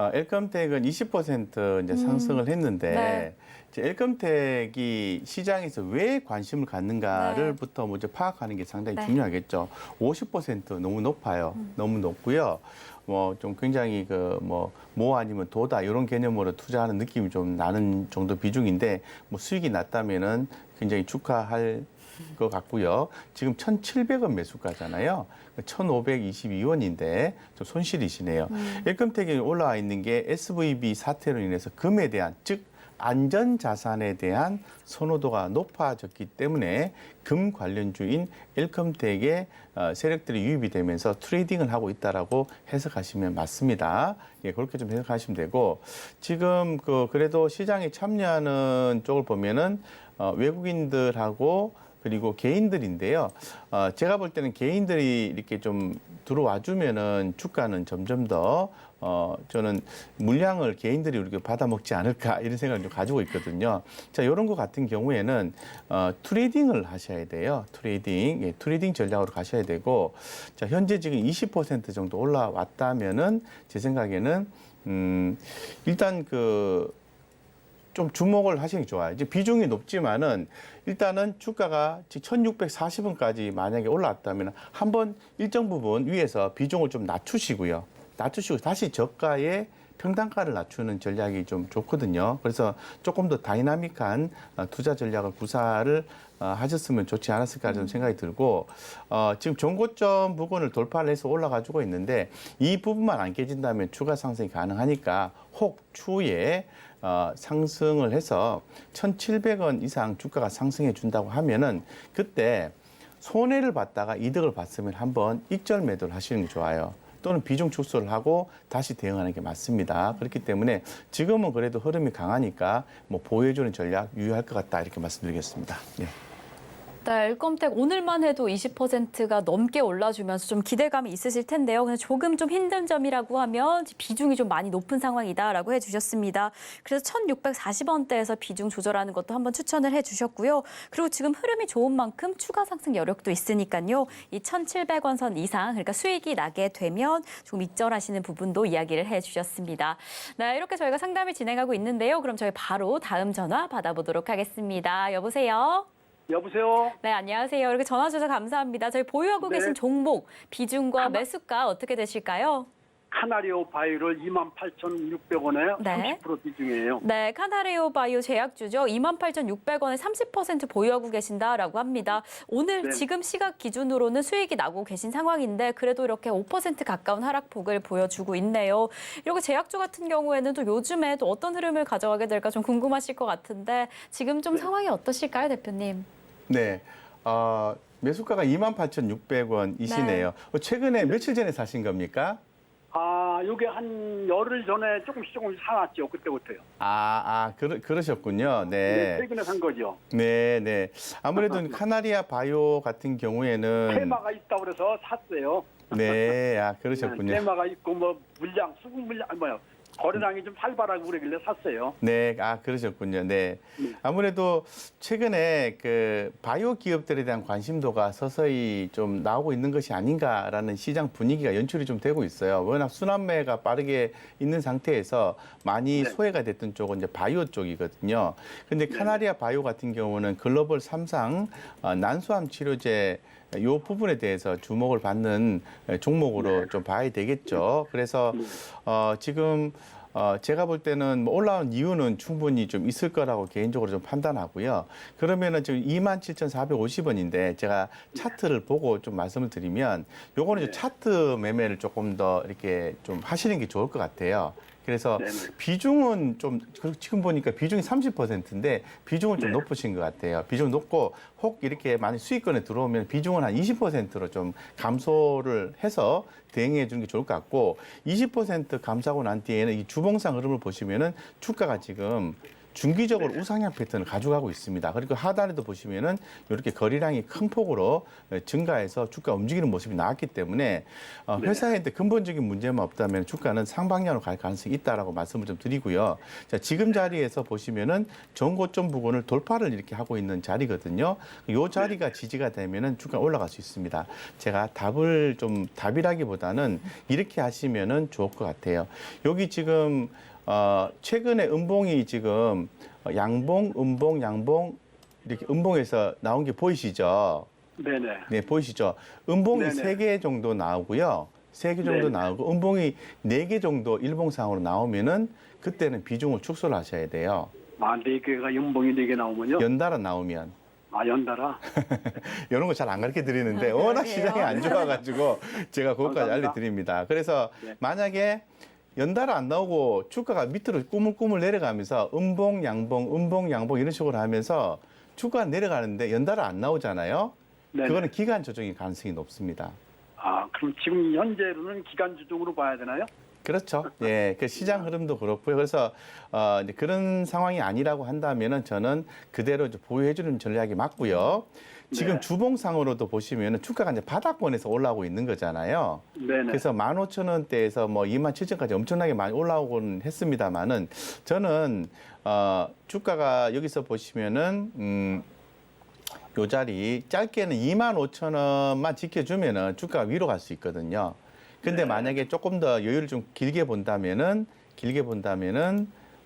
엘컴텍은 20% 이제 상승을 했는데 네. 이제 엘컴텍이 시장에서 왜 관심을 갖는가를 네. 부터 먼저 파악하는 게 상당히 네. 중요하겠죠. 50% 너무 높아요. 너무 높고요. 뭐 좀 굉장히 뭐 아니면 도다 이런 개념으로 투자하는 느낌이 좀 나는 정도 비중인데 뭐 수익이 낮다면은 굉장히 축하할 것 같고요. 지금 1,700원 매수가잖아요. 1,522원인데 좀 손실이시네요. 엘컴텍이 올라와 있는 게 SVB 사태로 인해서 금에 대한 즉 안전자산에 대한 선호도가 높아졌기 때문에 금 관련주인 엘컴텍의 세력들이 유입이 되면서 트레이딩을 하고 있다라고 해석하시면 맞습니다. 예, 그렇게 좀 해석하시면 되고 지금 그래도 시장에 참여하는 쪽을 보면은 외국인들하고 그리고 개인들인데요. 제가 볼 때는 개인들이 이렇게 좀 들어와 주면은 주가는 점점 더 저는 물량을 개인들이 이렇게 받아먹지 않을까 이런 생각을 좀 가지고 있거든요. 자, 이런 것 같은 경우에는 트레이딩을 하셔야 돼요. 트레이딩, 예, 트레이딩 전략으로 가셔야 되고, 자, 현재 지금 20% 정도 올라왔다면은 제 생각에는 일단 좀 주목을 하시는 게 좋아요. 이제 비중이 높지만은 일단은 주가가 1,640원까지 만약에 올라왔다면 한번 일정 부분 위에서 비중을 좀 낮추시고요. 낮추시고 다시 저가에 평단가를 낮추는 전략이 좀 좋거든요. 그래서 조금 더 다이나믹한 투자 전략을 구사를 하셨으면 좋지 않았을까 좀 생각이 들고 지금 전고점 부근을 돌파를 해서 올라가지고 있는데 이 부분만 안 깨진다면 추가 상승이 가능하니까 혹 추후에 상승을 해서 1,700원 이상 주가가 상승해 준다고 하면은 그때 손해를 봤다가 이득을 봤으면 한번 익절 매도를 하시는 게 좋아요. 또는 비중 축소를 하고 다시 대응하는 게 맞습니다. 그렇기 때문에 지금은 그래도 흐름이 강하니까 뭐 보여주는 전략 유효할 것 같다 이렇게 말씀드리겠습니다. 네. 네, 엘컴텍 오늘만 해도 20%가 넘게 올라주면서 좀 기대감이 있으실 텐데요. 근데 조금 좀 힘든 점이라고 하면 비중이 좀 많이 높은 상황이다라고 해주셨습니다. 그래서 1,640원대에서 비중 조절하는 것도 한번 추천을 해주셨고요. 그리고 지금 흐름이 좋은 만큼 추가 상승 여력도 있으니까요. 이 1,700원 선 이상, 그러니까 수익이 나게 되면 조금 익절하시는 부분도 이야기를 해주셨습니다. 네, 이렇게 저희가 상담을 진행하고 있는데요. 그럼 저희 바로 다음 전화 받아보도록 하겠습니다. 여보세요? 여보세요? 네, 안녕하세요. 이렇게 전화 주셔서 감사합니다. 저희 보유하고 네. 계신 종목, 비중과 매수가 어떻게 되실까요? 카나리오 바이오를 28,600원에 네. 30% 비중이에요. 네, 카나리오 바이오 제약주죠. 28,600원에 30% 보유하고 계신다라고 합니다. 오늘 네. 지금 시각 기준으로는 수익이 나고 계신 상황인데 그래도 이렇게 5% 가까운 하락폭을 보여주고 있네요. 이렇게 제약주 같은 경우에는 또 요즘에 또 어떤 흐름을 가져가게 될까 좀 궁금하실 것 같은데 지금 좀 상황이 어떠실까요, 대표님? 네. 매수가가 28,600원이시네요. 최근에 며칠 전에 사신 겁니까? 요게 한 열흘 전에 조금씩 사놨죠. 그때부터요. 그러셨군요. 네, 네. 최근에 산 거죠. 네, 네. 아무래도 카나리아 바이오 같은 경우에는 테마가 있다고 그래서 샀어요. 네, 그러셨군요. 테마가 있고 뭐 물량, 수급 물량, 거래량이 좀 활발하고 그러길래 샀어요. 네, 그러셨군요. 네. 아무래도 최근에 바이오 기업들에 대한 관심도가 서서히 좀 나오고 있는 것이 아닌가라는 시장 분위기가 연출이 좀 되고 있어요. 워낙 순환매가 빠르게 있는 상태에서 많이 네. 소외가 됐던 쪽은 이제 바이오 쪽이거든요. 근데 카나리아 바이오 같은 경우는 글로벌 3상 난소암 치료제 이 부분에 대해서 주목을 받는 종목으로 좀 봐야 되겠죠. 그래서 지금 제가 볼 때는 뭐 올라온 이유는 충분히 좀 있을 거라고 개인적으로 좀 판단하고요. 그러면은 지금 27,450원인데 제가 차트를 보고 좀 말씀을 드리면 요거는 이제 차트 매매를 조금 더 이렇게 좀 하시는 게 좋을 것 같아요. 그래서 네네. 비중은 좀 지금 보니까 비중이 30%인데 비중은 좀 네. 높으신 것 같아요. 비중 높고 혹 이렇게 많이 수익권에 들어오면 비중은 한 20%로 좀 감소를 해서 대응해 주는 게 좋을 것 같고 20% 감소하고 난 뒤에는 이 주봉상 흐름을 보시면은 주가가 지금 중기적으로 우상향 패턴을 가져가고 있습니다. 그리고 하단에도 보시면은 이렇게 거래량이 큰 폭으로 증가해서 주가 움직이는 모습이 나왔기 때문에 회사한테 근본적인 문제만 없다면 주가는 상방향으로 갈 가능성이 있다라고 말씀을 좀 드리고요. 자, 지금 자리에서 보시면은 전고점 부근을 돌파를 이렇게 하고 있는 자리거든요. 이 자리가 지지가 되면은 주가 올라갈 수 있습니다. 제가 답이라기보다는 이렇게 하시면은 좋을 것 같아요. 여기 지금 최근에 음봉이 지금 양봉, 음봉, 양봉 이렇게 음봉에서 나온 게 보이시죠? 네네. 네, 보이시죠? 음봉이 네네. 3개 정도 나오고요. 3개 정도 네네. 나오고 음봉이 4개 정도 일봉상으로 나오면은 그때는 비중을 축소를 하셔야 돼요. 아, 4개가 연봉이 4개 나오면요? 연달아 나오면. 아, 연달아? 이런 거 잘 안 가르쳐 드리는데 아, 워낙 그러게요. 시장이 안 좋아가지고 제가 그것까지 감사합니다. 알려드립니다. 그래서 네. 만약에 연달아 안 나오고 주가가 밑으로 꾸물꾸물 내려가면서 음봉, 양봉 이런 식으로 하면서 주가가 내려가는데 연달아 안 나오잖아요. 네네. 그거는 기간 조정의 가능성이 높습니다. 아, 그럼 지금 현재로는 기간 조정으로 봐야 되나요? 그렇죠. 예, 그 시장 흐름도 그렇고요. 그래서 이제 그런 상황이 아니라고 한다면은 저는 그대로 이제 보유해주는 전략이 맞고요. 지금 네. 주봉상으로도 보시면은 주가가 이제 바닥권에서 올라오고 있는 거잖아요. 네네. 그래서 15,000원대에서 뭐 27,000원까지 엄청나게 많이 올라오곤 했습니다만은 저는 주가가 여기서 보시면은 요 자리 짧게는 25,000원만 지켜주면은 주가가 위로 갈 수 있거든요. 근데 만약에 조금 더 여유를 좀 길게 본다면은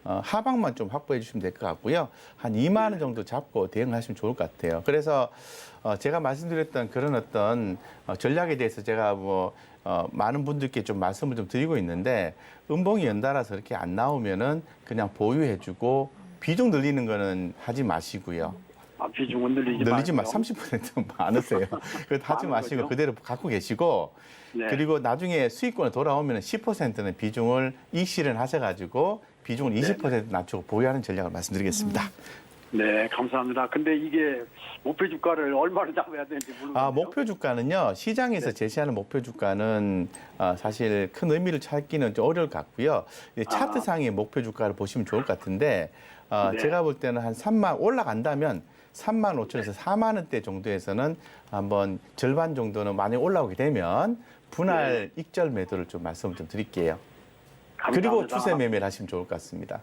하방만 좀 확보해 주시면 될 것 같고요. 한 2만 원 정도 잡고 대응하시면 좋을 것 같아요. 그래서 제가 말씀드렸던 그런 어떤 전략에 대해서 제가 뭐 많은 분들께 좀 말씀을 좀 드리고 있는데 음봉이 연달아서 이렇게 안 나오면은 그냥 보유해 주고 비중 늘리는 거는 하지 마시고요. 아, 비중은 늘리지 늘리지 말고요. 30% 많으세요. 그거 하지 많은 마시고 거죠? 그대로 갖고 계시고 네. 그리고 나중에 수익권에 돌아오면 10%는 비중을 이익 실현하셔가지고 비중을 20% 낮추고 보유하는 전략을 말씀드리겠습니다. 네, 감사합니다. 근데 이게 목표 주가를 얼마로 잡아야 되는지 모르겠네요. 목표 주가는요, 시장에서 제시하는 목표 주가는 사실 큰 의미를 찾기는 좀 어려울 것 같고요. 차트상의 목표 주가를 보시면 좋을 것 같은데, 네. 제가 볼 때는 한 3만, 올라간다면 3만 5천에서 4만 원대 정도에서는 한번 절반 정도는 많이 올라오게 되면 분할 익절 매도를 좀 말씀을 좀 드릴게요. 그리고 감사합니다. 추세 매매를 하시면 좋을 것 같습니다.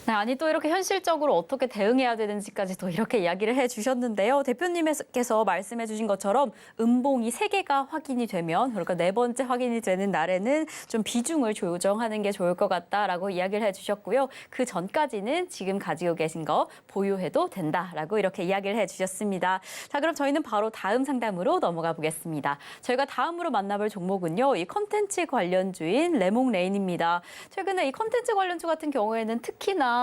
네, 아니 또 이렇게 현실적으로 어떻게 대응해야 되는지까지 또 이렇게 이야기를 해주셨는데요. 대표님께서 말씀해주신 것처럼 음봉이 3개가 확인이 되면 그러니까 4번째 확인이 되는 날에는 좀 비중을 조정하는 게 좋을 것 같다라고 이야기를 해주셨고요. 그 전까지는 지금 가지고 계신 거 보유해도 된다라고 이렇게 이야기를 해주셨습니다. 자, 그럼 저희는 바로 다음 상담으로 넘어가 보겠습니다. 저희가 다음으로 만나볼 종목은요, 이 컨텐츠 관련주인 레몽레인입니다. 최근에 이 컨텐츠 관련주 같은 경우에는 특히나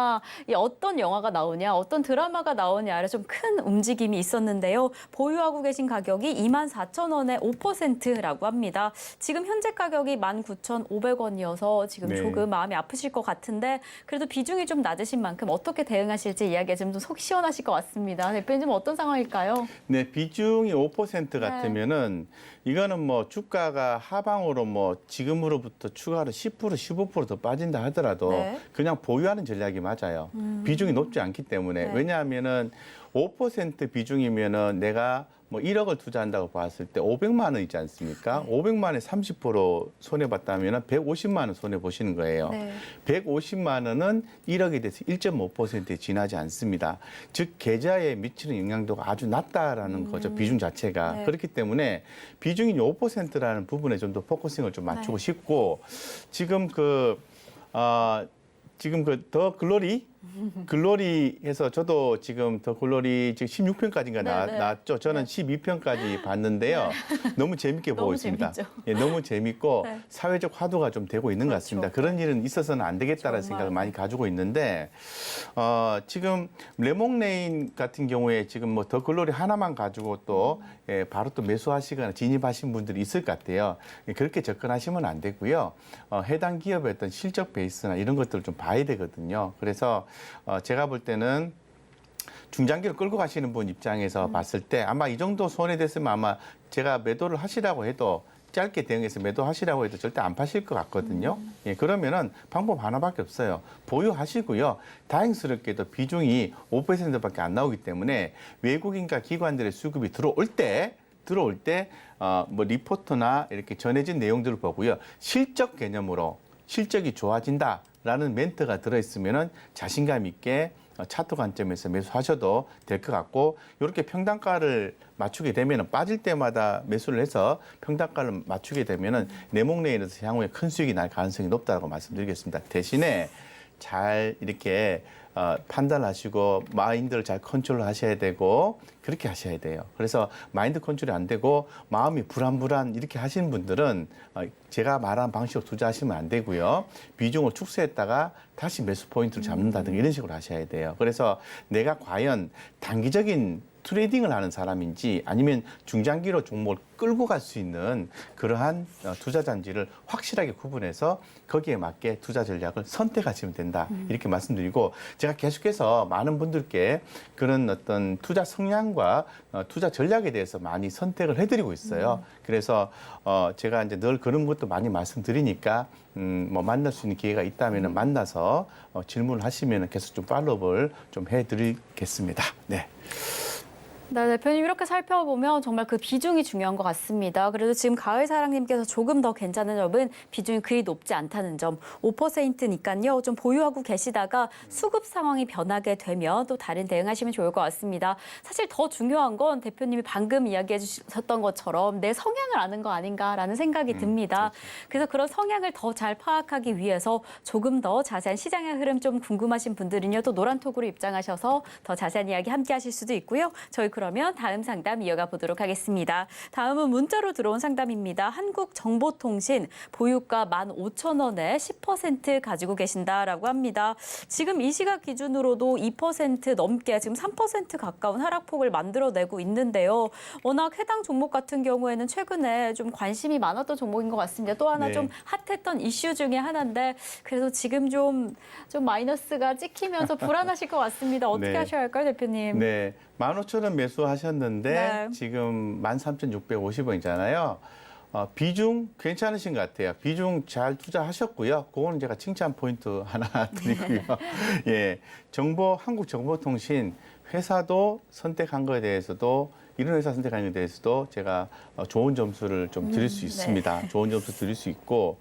이 어떤 영화가 나오냐, 어떤 드라마가 나오냐에 좀 큰 움직임이 있었는데요. 보유하고 계신 가격이 24,000원에 5%라고 합니다. 지금 현재 가격이 19,500원이어서 지금 네. 조금 마음이 아프실 것 같은데 그래도 비중이 좀 낮으신 만큼 어떻게 대응하실지 이야기가 좀 속 시원하실 것 같습니다. 대표님 어떤 상황일까요? 네, 비중이 5% 같으면은 이거는 뭐 주가가 하방으로 뭐 지금으로부터 추가로 10%, 15%더 빠진다 하더라도 네. 그냥 보유하는 전략이 맞아요. 비중이 높지 않기 때문에. 네. 왜냐하면은 5% 비중이면은 내가 뭐 1억을 투자한다고 봤을 때 500만 원이지 않습니까? 500만 원에 30% 손해 봤다면 150만 원 손해 보시는 거예요. 네. 150만 원은 1억에 대해서 1.5%에 지나지 않습니다. 즉 계좌에 미치는 영향도가 아주 낮다라는 거죠. 비중 자체가. 네. 그렇기 때문에 비중이 5%라는 부분에 좀 더 포커싱을 좀 맞추고 네. 싶고 지금 그 더 글로리 글로리에서 저도 지금 더 글로리 지금 16편까지인가 네, 네. 나왔죠. 저는 네. 12편까지 봤는데요. 너무 재밌게 보고 너무 있습니다. 재밌죠. 예, 너무 재밌고 네. 사회적 화두가 좀 되고 있는 것 그렇죠. 같습니다. 그런 일은 있어서는 안 되겠다는 정말. 생각을 많이 가지고 있는데 지금 레몽레인 같은 경우에 지금 뭐 더 글로리 하나만 가지고 또 바로 또 매수하시거나 진입하신 분들이 있을 것 같아요. 그렇게 접근하시면 안 되고요. 해당 기업의 어떤 실적 베이스나 이런 것들을 좀 봐야 되거든요. 그래서 제가 볼 때는 중장기로 끌고 가시는 분 입장에서 봤을 때 아마 이 정도 손해됐으면 아마 제가 매도를 하시라고 해도 짧게 대응해서 매도하시라고 해도 절대 안 파실 것 같거든요. 예, 그러면은 방법 하나밖에 없어요. 보유하시고요. 다행스럽게도 비중이 5%밖에 안 나오기 때문에 외국인과 기관들의 수급이 들어올 때 뭐 리포트나 이렇게 전해진 내용들을 보고요. 실적 개념으로 실적이 좋아진다라는 멘트가 들어있으면은 자신감 있게 차트 관점에서 매수하셔도 될 것 같고 이렇게 평단가를 맞추게 되면 빠질 때마다 매수를 해서 평단가를 맞추게 되면 내목내에서 향후에 큰 수익이 날 가능성이 높다고 말씀드리겠습니다. 대신에 잘 이렇게 판단하시고 마인드를 잘 컨트롤하셔야 되고 그렇게 하셔야 돼요. 그래서 마인드 컨트롤이 안 되고 마음이 불안불안 이렇게 하시는 분들은 제가 말한 방식으로 투자하시면 안 되고요. 비중을 축소했다가 다시 매수 포인트를 잡는다든가 이런 식으로 하셔야 돼요. 그래서 내가 과연 단기적인 트레이딩을 하는 사람인지 아니면 중장기로 종목을 끌고 갈 수 있는 그러한 투자자인지를 확실하게 구분해서 거기에 맞게 투자 전략을 선택하시면 된다. 이렇게 말씀드리고 제가 계속해서 많은 분들께 그런 어떤 투자 성향과 투자 전략에 대해서 많이 선택을 해드리고 있어요. 그래서 제가 이제 늘 그런 것도 많이 말씀드리니까 뭐 만날 수 있는 기회가 있다면 만나서 질문을 하시면 계속 좀 팔로우를 좀 해드리겠습니다. 네. 네, 대표님 이렇게 살펴보면 정말 그 비중이 중요한 것 같습니다. 그래도 지금 가을사랑님께서 조금 더 괜찮은 점은 비중이 그리 높지 않다는 점. 5%니까요. 좀 보유하고 계시다가 수급 상황이 변하게 되면 또 다른 대응하시면 좋을 것 같습니다. 사실 더 중요한 건 대표님이 방금 이야기해 주셨던 것처럼 내 성향을 아는 거 아닌가라는 생각이 듭니다. 그래서 그런 성향을 더 잘 파악하기 위해서 조금 더 자세한 시장의 흐름 좀 궁금하신 분들은요. 또 노란톡으로 입장하셔서 더 자세한 이야기 함께 하실 수도 있고요. 저희 그러면 다음 상담 이어가 보도록 하겠습니다. 다음은 문자로 들어온 상담입니다. 한국정보통신 보유가 15,000원에 10% 가지고 계신다라고 합니다. 지금 이 시각 기준으로도 2% 넘게 지금 3% 가까운 하락폭을 만들어내고 있는데요. 워낙 해당 종목 같은 경우에는 최근에 좀 관심이 많았던 종목인 것 같습니다. 또 하나 네. 좀 핫했던 이슈 중에 하나인데 그래서 지금 좀 마이너스가 찍히면서 불안하실 것 같습니다. 어떻게 네. 하셔야 할까요, 대표님? 네. 15,000원 매수하셨는데 네. 지금 13,650원이잖아요. 비중 괜찮으신 것 같아요. 비중 잘 투자하셨고요. 그거는 제가 칭찬 포인트 하나 드리고요. 예, 한국정보통신 회사도 선택한 거에 대해서도 이런 회사 선택하는 것에 대해서도 제가 좋은 점수를 좀 드릴 수 있습니다. 네. 좋은 점수 드릴 수 있고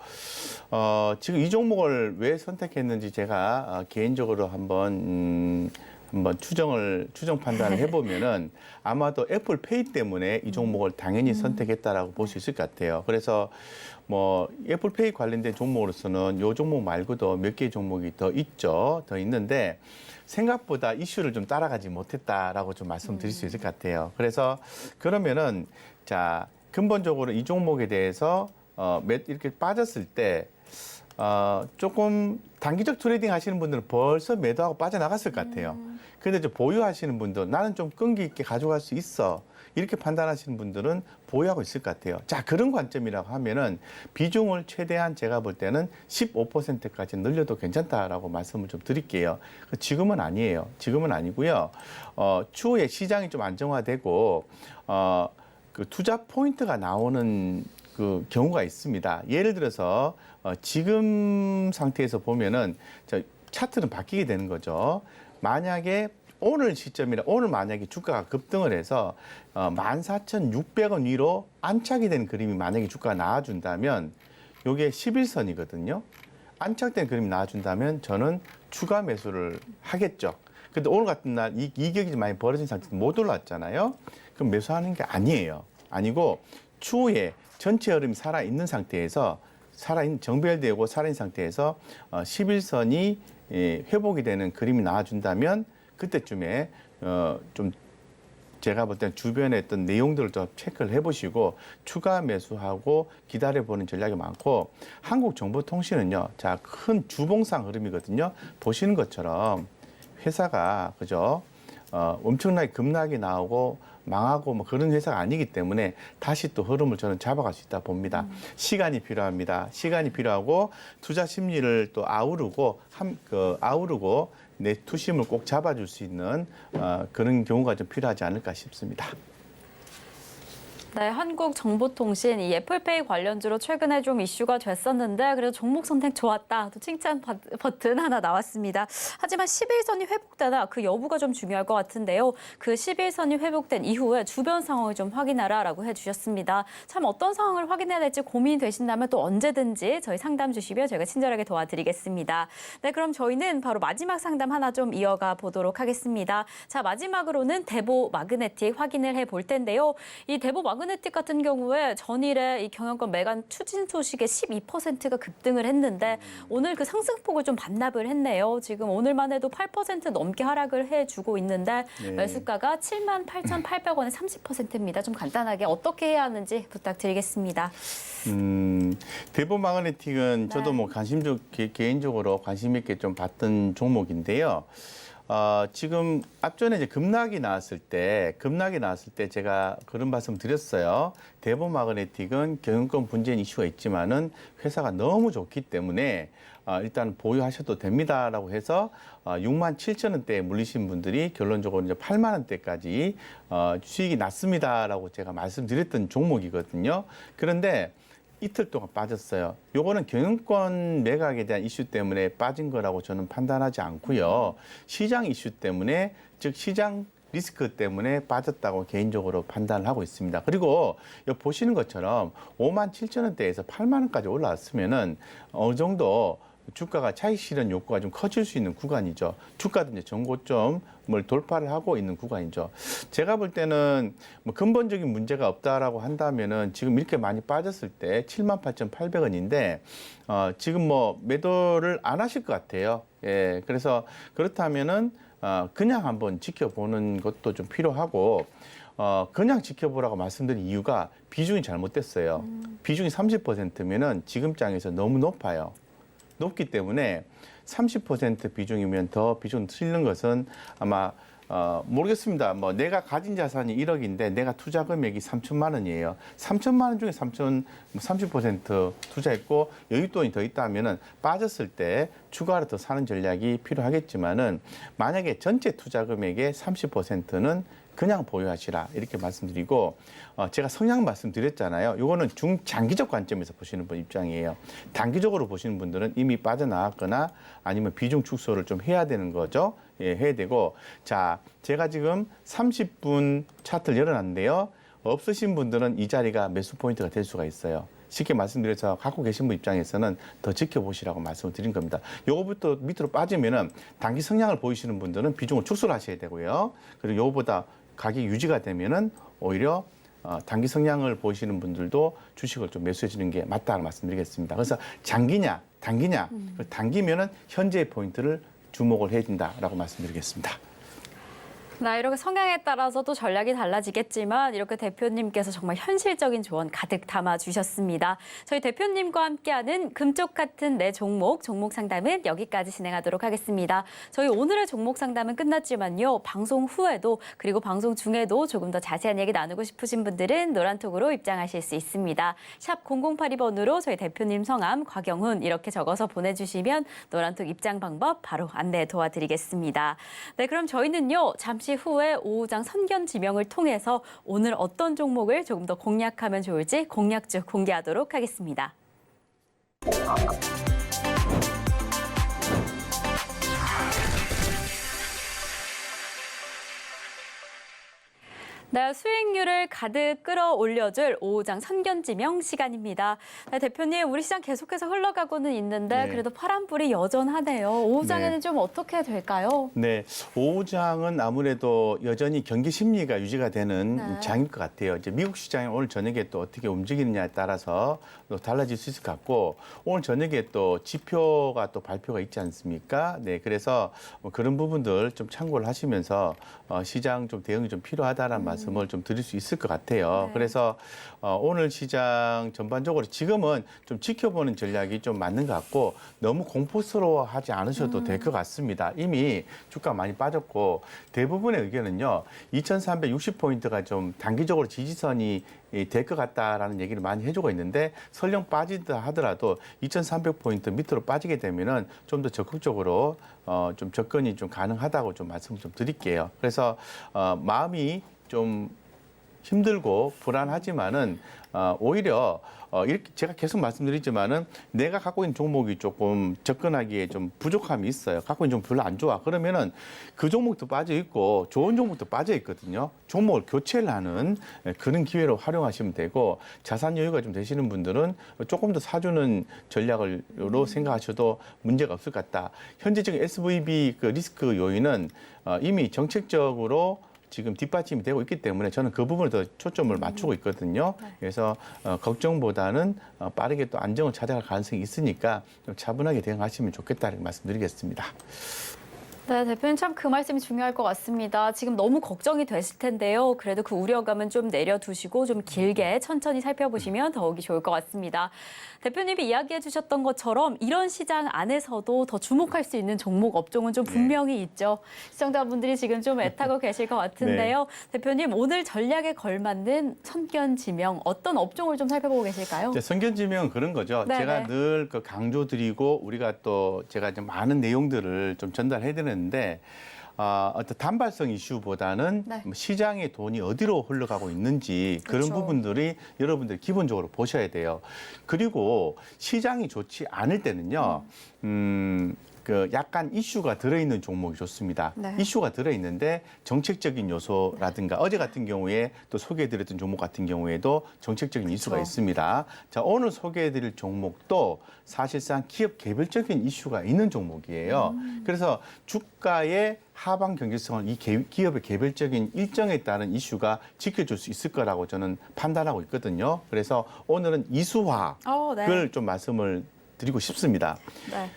지금 이 종목을 왜 선택했는지 제가 개인적으로 한번 추정 판단을 해보면은 아마도 애플페이 때문에 이 종목을 당연히 선택했다라고 볼 수 있을 것 같아요. 그래서 뭐 애플페이 관련된 종목으로서는 이 종목 말고도 몇 개의 종목이 더 있는데 생각보다 이슈를 좀 따라가지 못했다라고 좀 말씀드릴 수 있을 것 같아요. 그래서 그러면은 자 근본적으로 이 종목에 대해서 이렇게 빠졌을 때 조금 단기적 트레이딩 하시는 분들은 벌써 매도하고 빠져나갔을 것 같아요. 그런데 이제 보유하시는 분들, 나는 좀 끈기 있게 가져갈 수 있어. 이렇게 판단하시는 분들은 보유하고 있을 것 같아요. 자, 그런 관점이라고 하면은 비중을 최대한 제가 볼 때는 15%까지 늘려도 괜찮다라고 말씀을 좀 드릴게요. 지금은 아니에요. 지금은 아니고요. 추후에 시장이 좀 안정화되고, 그 투자 포인트가 나오는 그 경우가 있습니다. 예를 들어서 지금 상태에서 보면은 차트는 바뀌게 되는 거죠. 만약에 오늘 만약에 주가가 급등을 해서 14,600원 위로 안착이 된 그림이 만약에 주가가 나와준다면 이게 11선이거든요. 안착된 그림이 나와준다면 저는 추가 매수를 하겠죠. 근데 오늘 같은 날 이격이 많이 벌어진 상태에서 못 올랐잖아요. 그럼 매수하는 게 아니에요. 아니고 추후에 전체 흐름이 살아있는 상태에서 정별되고 살아있는 상태에서 11선이 회복이 되는 그림이 나와준다면 그때쯤에 좀 제가 볼 때는 주변에 어떤 내용들을 좀 체크를 해보시고 추가 매수하고 기다려보는 전략이 많고 한국정보통신은요, 자, 큰 주봉상 흐름이거든요. 보시는 것처럼 회사가 그죠? 엄청나게 급락이 나오고 망하고 뭐 그런 회사가 아니기 때문에 다시 또 흐름을 저는 잡아갈 수 있다 봅니다. 시간이 필요합니다. 시간이 필요하고 투자 심리를 또 아우르고 내 투심을 꼭 잡아줄 수 있는 그런 경우가 좀 필요하지 않을까 싶습니다. 네, 한국정보통신 이 애플페이 관련주로 최근에 좀 이슈가 됐었는데 그래도 종목 선택 좋았다. 또 칭찬 버튼 하나 나왔습니다. 하지만 11선이 회복되나 그 여부가 좀 중요할 것 같은데요. 그 11선이 회복된 이후에 주변 상황을 좀 확인하라라고 해주셨습니다. 참 어떤 상황을 확인해야 될지 고민이 되신다면 또 언제든지 저희 상담 주시면 저희가 친절하게 도와드리겠습니다. 네, 그럼 저희는 바로 마지막 상담 하나 좀 이어가 보도록 하겠습니다. 자, 마지막으로는 대보 마그네틱 확인을 해볼 텐데요. 이 대보 마그네틱 같은 경우에 전일에 이 경영권 매각 추진 소식에 12%가 급등을 했는데 오늘 그 상승폭을 좀 반납을 했네요. 지금 오늘만 해도 8% 넘게 하락을 해주고 있는데 네. 매수가가 78,800원에 30%입니다. 좀 간단하게 어떻게 해야 하는지 부탁드리겠습니다. 대보 마그네틱은 저도 네. 뭐 개인적으로 관심 있게 좀 봤던 종목인데요. 지금 앞전에 이제 급락이 나왔을 때 제가 그런 말씀 드렸어요. 대보 마그네틱은 경영권 분쟁 이슈가 있지만은 회사가 너무 좋기 때문에 일단 보유하셔도 됩니다라고 해서 67,000원대에 물리신 분들이 결론적으로 이제 8만 원대까지 수익이 났습니다라고 제가 말씀드렸던 종목이거든요. 그런데 이틀 동안 빠졌어요. 요거는 경영권 매각에 대한 이슈 때문에 빠진 거라고 저는 판단하지 않고요. 시장 이슈 때문에, 즉 시장 리스크 때문에 빠졌다고 개인적으로 판단을 하고 있습니다. 그리고 여기 보시는 것처럼 57,000원대에서 8만 원까지 올라왔으면은 어느 정도 주가가 차익 실현 욕구가 좀 커질 수 있는 구간이죠. 주가도 이제 전고점을 돌파를 하고 있는 구간이죠. 제가 볼 때는 뭐 근본적인 문제가 없다라고 한다면은 지금 이렇게 많이 빠졌을 때 78,800원인데 지금 뭐 매도를 안 하실 것 같아요. 예, 그래서 그렇다면은 그냥 한번 지켜보는 것도 좀 필요하고. 그냥 지켜보라고 말씀드린 이유가 비중이 잘못됐어요. 비중이 30%면은 지금 장에서 너무 높아요. 높기 때문에 30% 비중이면 더 비중 실는 것은 아마 모르겠습니다. 뭐 내가 가진 자산이 1억인데 내가 투자 금액이 3천만 원이에요. 3천만 원 중에 30% 투자했고 여윳돈이 더 있다면은 빠졌을 때 추가로 더 사는 전략이 필요하겠지만은 만약에 전체 투자 금액의 30%는 그냥 보유하시라 이렇게 말씀드리고 제가 성향 말씀드렸잖아요. 이거는 중장기적 관점에서 보시는 분 입장이에요. 단기적으로 보시는 분들은 이미 빠져나왔거나 아니면 비중 축소를 좀 해야 되는 거죠. 예, 해야 되고 자, 제가 지금 30분 차트를 열어놨는데요. 없으신 분들은 이 자리가 매수 포인트가 될 수가 있어요. 쉽게 말씀드려서 갖고 계신 분 입장에서는 더 지켜보시라고 말씀을 드린 겁니다. 요거부터 밑으로 빠지면은 단기 성향을 보이시는 분들은 비중을 축소를 하셔야 되고요. 그리고 요거보다 가격이 유지가 되면은 오히려 단기 성향을 보이시는 분들도 주식을 좀 매수해 주는 게 맞다고 말씀드리겠습니다. 그래서 장기냐, 단기냐, 단기면은 현재의 포인트를 주목을 해야 된다라고 말씀드리겠습니다. 나 이렇게 성향에 따라서도 전략이 달라지겠지만 이렇게 대표님께서 정말 현실적인 조언 가득 담아주셨습니다. 저희 대표님과 함께하는 금쪽 같은 내 종목 상담은 여기까지 진행하도록 하겠습니다. 저희 오늘의 종목 상담은 끝났지만요. 방송 후에도 그리고 방송 중에도 조금 더 자세한 얘기 나누고 싶으신 분들은 노란톡으로 입장하실 수 있습니다. 샵 0082번으로 저희 대표님 성함 곽영훈 이렇게 적어서 보내주시면 노란톡 입장 방법 바로 안내 도와드리겠습니다. 네, 그럼 저희는요. 잠시 후에 오후장 선견 지명을 통해서 오늘 어떤 종목을 조금 더 공략하면 좋을지 공략주 공개하도록 하겠습니다. 네, 수익률을 가득 끌어올려줄 오후장 선견지명 시간입니다. 네, 대표님, 우리 시장 계속해서 흘러가고는 있는데 네. 그래도 파란불이 여전하네요. 오후장에는 네. 좀 어떻게 될까요? 네, 오후장은 아무래도 여전히 경기 심리가 유지가 되는 네. 장일 것 같아요. 이제 미국 시장이 오늘 저녁에 또 어떻게 움직이느냐에 따라서 또 달라질 수 있을 것 같고, 오늘 저녁에 또 지표가 또 발표가 있지 않습니까? 네, 그래서 그런 부분들 좀 참고를 하시면서 시장 좀 대응이 좀 필요하다라는 말씀을 좀 드릴 수 있을 것 같아요. 네. 그래서 오늘 시장 전반적으로 지금은 좀 지켜보는 전략이 좀 맞는 것 같고, 너무 공포스러워하지 않으셔도 될 것 같습니다. 이미 주가 많이 빠졌고, 대부분의 의견은요, 2,360포인트가 좀 단기적으로 지지선이 될 것 같다라는 얘기를 많이 해주고 있는데, 설령 빠지다 하더라도 2,300포인트 밑으로 빠지게 되면은 좀 더 적극적으로 좀 접근이 좀 가능하다고 좀 말씀을 좀 드릴게요. 그래서 마음이 좀 힘들고 불안하지만은 오히려 이렇게 제가 계속 말씀드리지만은 내가 갖고 있는 종목이 조금 접근하기에 좀 부족함이 있어요. 갖고 있는 종목 별로 안 좋아. 그러면은 그 종목도 빠져 있고 좋은 종목도 빠져 있거든요. 종목을 교체를 하는 그런 기회로 활용하시면 되고, 자산 여유가 좀 되시는 분들은 조금 더 사주는 전략으로 생각하셔도 문제가 없을 것 같다. 현재적인 SVB 그 리스크 요인은 이미 정책적으로 지금 뒷받침이 되고 있기 때문에 저는 그 부분에 더 초점을 맞추고 있거든요. 그래서 걱정보다는 빠르게 또 안정을 찾아갈 가능성이 있으니까 좀 차분하게 대응하시면 좋겠다는 말씀드리겠습니다. 네, 대표님 참 그 말씀이 중요할 것 같습니다. 지금 너무 걱정이 되실 텐데요. 그래도 그 우려감은 좀 내려두시고 좀 길게 천천히 살펴보시면 더욱이 좋을 것 같습니다. 대표님이 이야기해 주셨던 것처럼 이런 시장 안에서도 더 주목할 수 있는 종목 업종은 좀 분명히 있죠. 시청자분들이 지금 좀 애타고 계실 것 같은데요. 대표님, 오늘 전략에 걸맞는 선견지명 어떤 업종을 좀 살펴보고 계실까요? 선견지명은 그런 거죠. 네네. 제가 늘 그 강조드리고 우리가 또 제가 이제 많은 내용들을 좀 전달해드렸는데, 어떤 단발성 이슈보다는 네. 시장의 돈이 어디로 흘러가고 있는지 그런 그렇죠. 부분들이 여러분들이 기본적으로 보셔야 돼요. 그리고 시장이 좋지 않을 때는요, 그 약간 이슈가 들어있는 종목이 좋습니다. 네. 이슈가 들어있는데 정책적인 요소라든가, 어제 같은 경우에 또 소개해드렸던 종목 같은 경우에도 정책적인 이슈가 그렇죠. 있습니다. 자, 오늘 소개해드릴 종목도 사실상 기업 개별적인 이슈가 있는 종목이에요. 그래서 주가의 하방 경제성을 이 기업의 개별적인 일정에 따른 이슈가 지켜줄 수 있을 거라고 저는 판단하고 있거든요. 그래서 오늘은 이수화학을 네. 좀 말씀을 드리고 싶습니다. 네.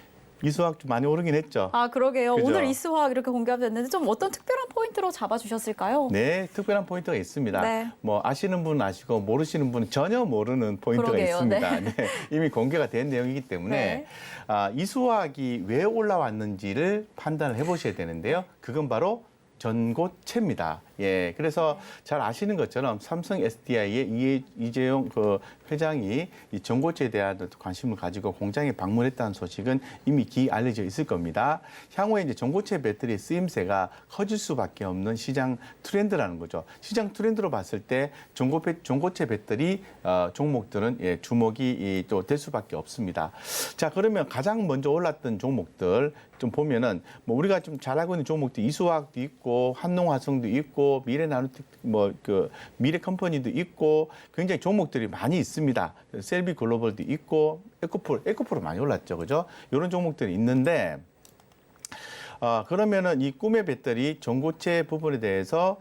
이수화학 좀 많이 오르긴 했죠. 아, 그러게요. 그죠? 오늘 이수화학 이렇게 공개가 됐는데 좀 어떤 특별한 포인트로 잡아주셨을까요? 네, 특별한 포인트가 있습니다. 네. 뭐 아시는 분은 아시고 모르시는 분은 전혀 모르는 포인트가 그러게요. 있습니다. 네. 이미 공개가 된 내용이기 때문에 네. 이수화학이 왜 올라왔는지를 판단을 해보셔야 되는데요. 그건 바로 전고체입니다. 예, 그래서 잘 아시는 것처럼 삼성 SDI의 이재용 그 회장이 이 전고체에 대한 관심을 가지고 공장에 방문했다는 소식은 이미 알려져 있을 겁니다. 향후에 이제 전고체 배터리의 쓰임새가 커질 수밖에 없는 시장 트렌드라는 거죠. 시장 트렌드로 봤을 때 전고체 배터리 종목들은 주목이 또 될 수밖에 없습니다. 자, 그러면 가장 먼저 올랐던 종목들 좀 보면은 뭐 우리가 좀 잘 알고 있는 종목도 이수화학도 있고 한농화성도 있고 미래나노텍 미래컴퍼니도 있고 굉장히 종목들이 많이 있습니다. 셀비 글로벌도 있고 에코프로 많이 올랐죠, 그죠? 이런 종목들이 있는데. 그러면은 이 꿈의 배터리 전고체 부분에 대해서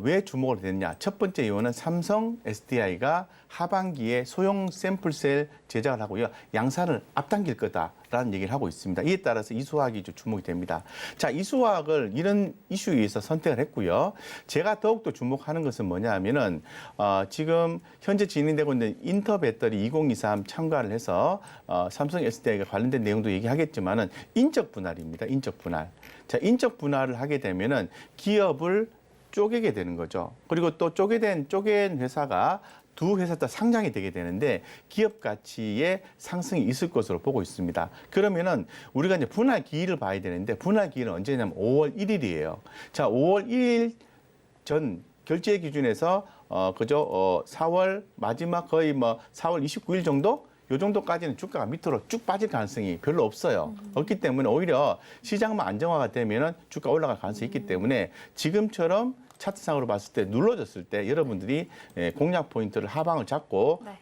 왜 주목을 했냐? 첫 번째 이유는 삼성 SDI가 하반기에 소형 샘플셀 제작을 하고요. 양산을 앞당길 거다라는 얘기를 하고 있습니다. 이에 따라서 이수화학이 주목이 됩니다. 자, 이수화학을 이런 이슈에 의해서 선택을 했고요. 제가 더욱더 주목하는 것은 뭐냐 하면은 지금 현재 진행되고 있는 인터 배터리 2023 참가를 해서 삼성 SDI가 관련된 내용도 얘기하겠지만은 인적 분할입니다. 인적 분할. 자, 인적 분할을 하게 되면은 기업을 쪼개게 되는 거죠. 그리고 또 쪼갠 회사가 두 회사 다 상장이 되게 되는데 기업 가치의 상승이 있을 것으로 보고 있습니다. 그러면은 우리가 이제 분할 기일을 봐야 되는데 분할 기일은 언제냐면 5월 1일이에요. 자, 5월 1일 전 결제 기준에서 4월 마지막 거의 뭐 4월 29일 정도 요 정도까지는 주가가 밑으로 쭉 빠질 가능성이 별로 없어요. 없기 때문에 오히려 시장만 안정화가 되면은 주가 올라갈 가능성이 있기 때문에 지금처럼 차트상으로 봤을 때 눌러졌을 때 여러분들이 공략 포인트를 하방을 잡고 네.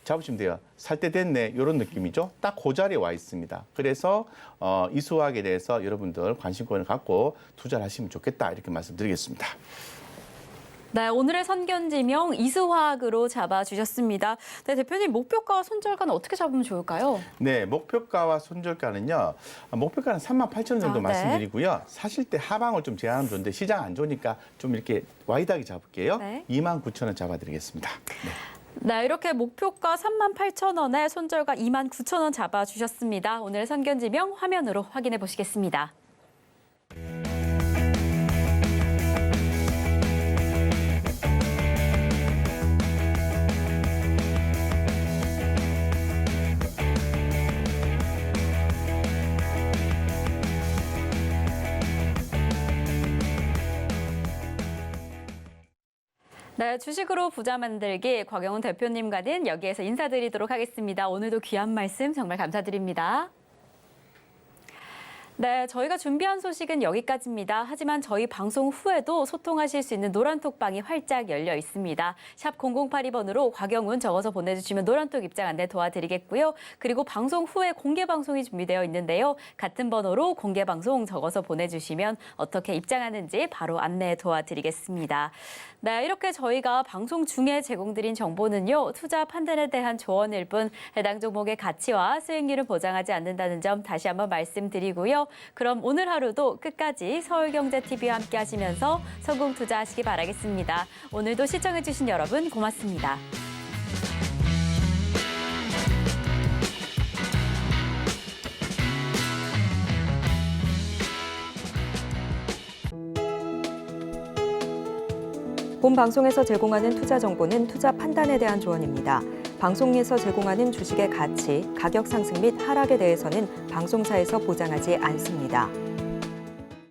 잡으시면 돼요. 살 때 됐네 이런 느낌이죠. 딱 그 자리에 와 있습니다. 그래서 이 수학에 대해서 여러분들 관심권을 갖고 투자를 하시면 좋겠다 이렇게 말씀드리겠습니다. 네, 오늘의 선견지명 이수화학으로 잡아주셨습니다. 네, 대표님 목표가와 손절가는 어떻게 잡으면 좋을까요? 네, 목표가와 손절가는요. 목표가는 38,000원 정도 네. 말씀드리고요. 사실 때 하방을 좀 제한하면 좋은데 시장 안 좋으니까 좀 이렇게 와이드하게 잡을게요. 네. 29,000원 잡아드리겠습니다. 네. 네, 이렇게 목표가 38,000원에 손절가 29,000원 잡아주셨습니다. 오늘의 선견지명 화면으로 확인해 보시겠습니다. 네, 주식으로 부자 만들기 곽영훈 대표님과는 여기에서 인사드리도록 하겠습니다. 오늘도 귀한 말씀 정말 감사드립니다. 네, 저희가 준비한 소식은 여기까지입니다. 하지만 저희 방송 후에도 소통하실 수 있는 노란톡방이 활짝 열려 있습니다. 샵 0082번으로 곽영훈 적어서 보내주시면 노란톡 입장 안내 도와드리겠고요. 그리고 방송 후에 공개 방송이 준비되어 있는데요. 같은 번호로 공개 방송 적어서 보내주시면 어떻게 입장하는지 바로 안내 도와드리겠습니다. 네, 이렇게 저희가 방송 중에 제공드린 정보는요. 투자 판단에 대한 조언일 뿐 해당 종목의 가치와 수익률을 보장하지 않는다는 점 다시 한번 말씀드리고요. 그럼 오늘 하루도 끝까지 서울경제TV와 함께 하시면서 성공 투자하시기 바라겠습니다. 오늘도 시청해주신 여러분 고맙습니다. 본 방송에서 제공하는 투자 정보는 투자 판단에 대한 조언입니다. 방송에서 제공하는 주식의 가치, 가격 상승 및 하락에 대해서는 방송사에서 보장하지 않습니다.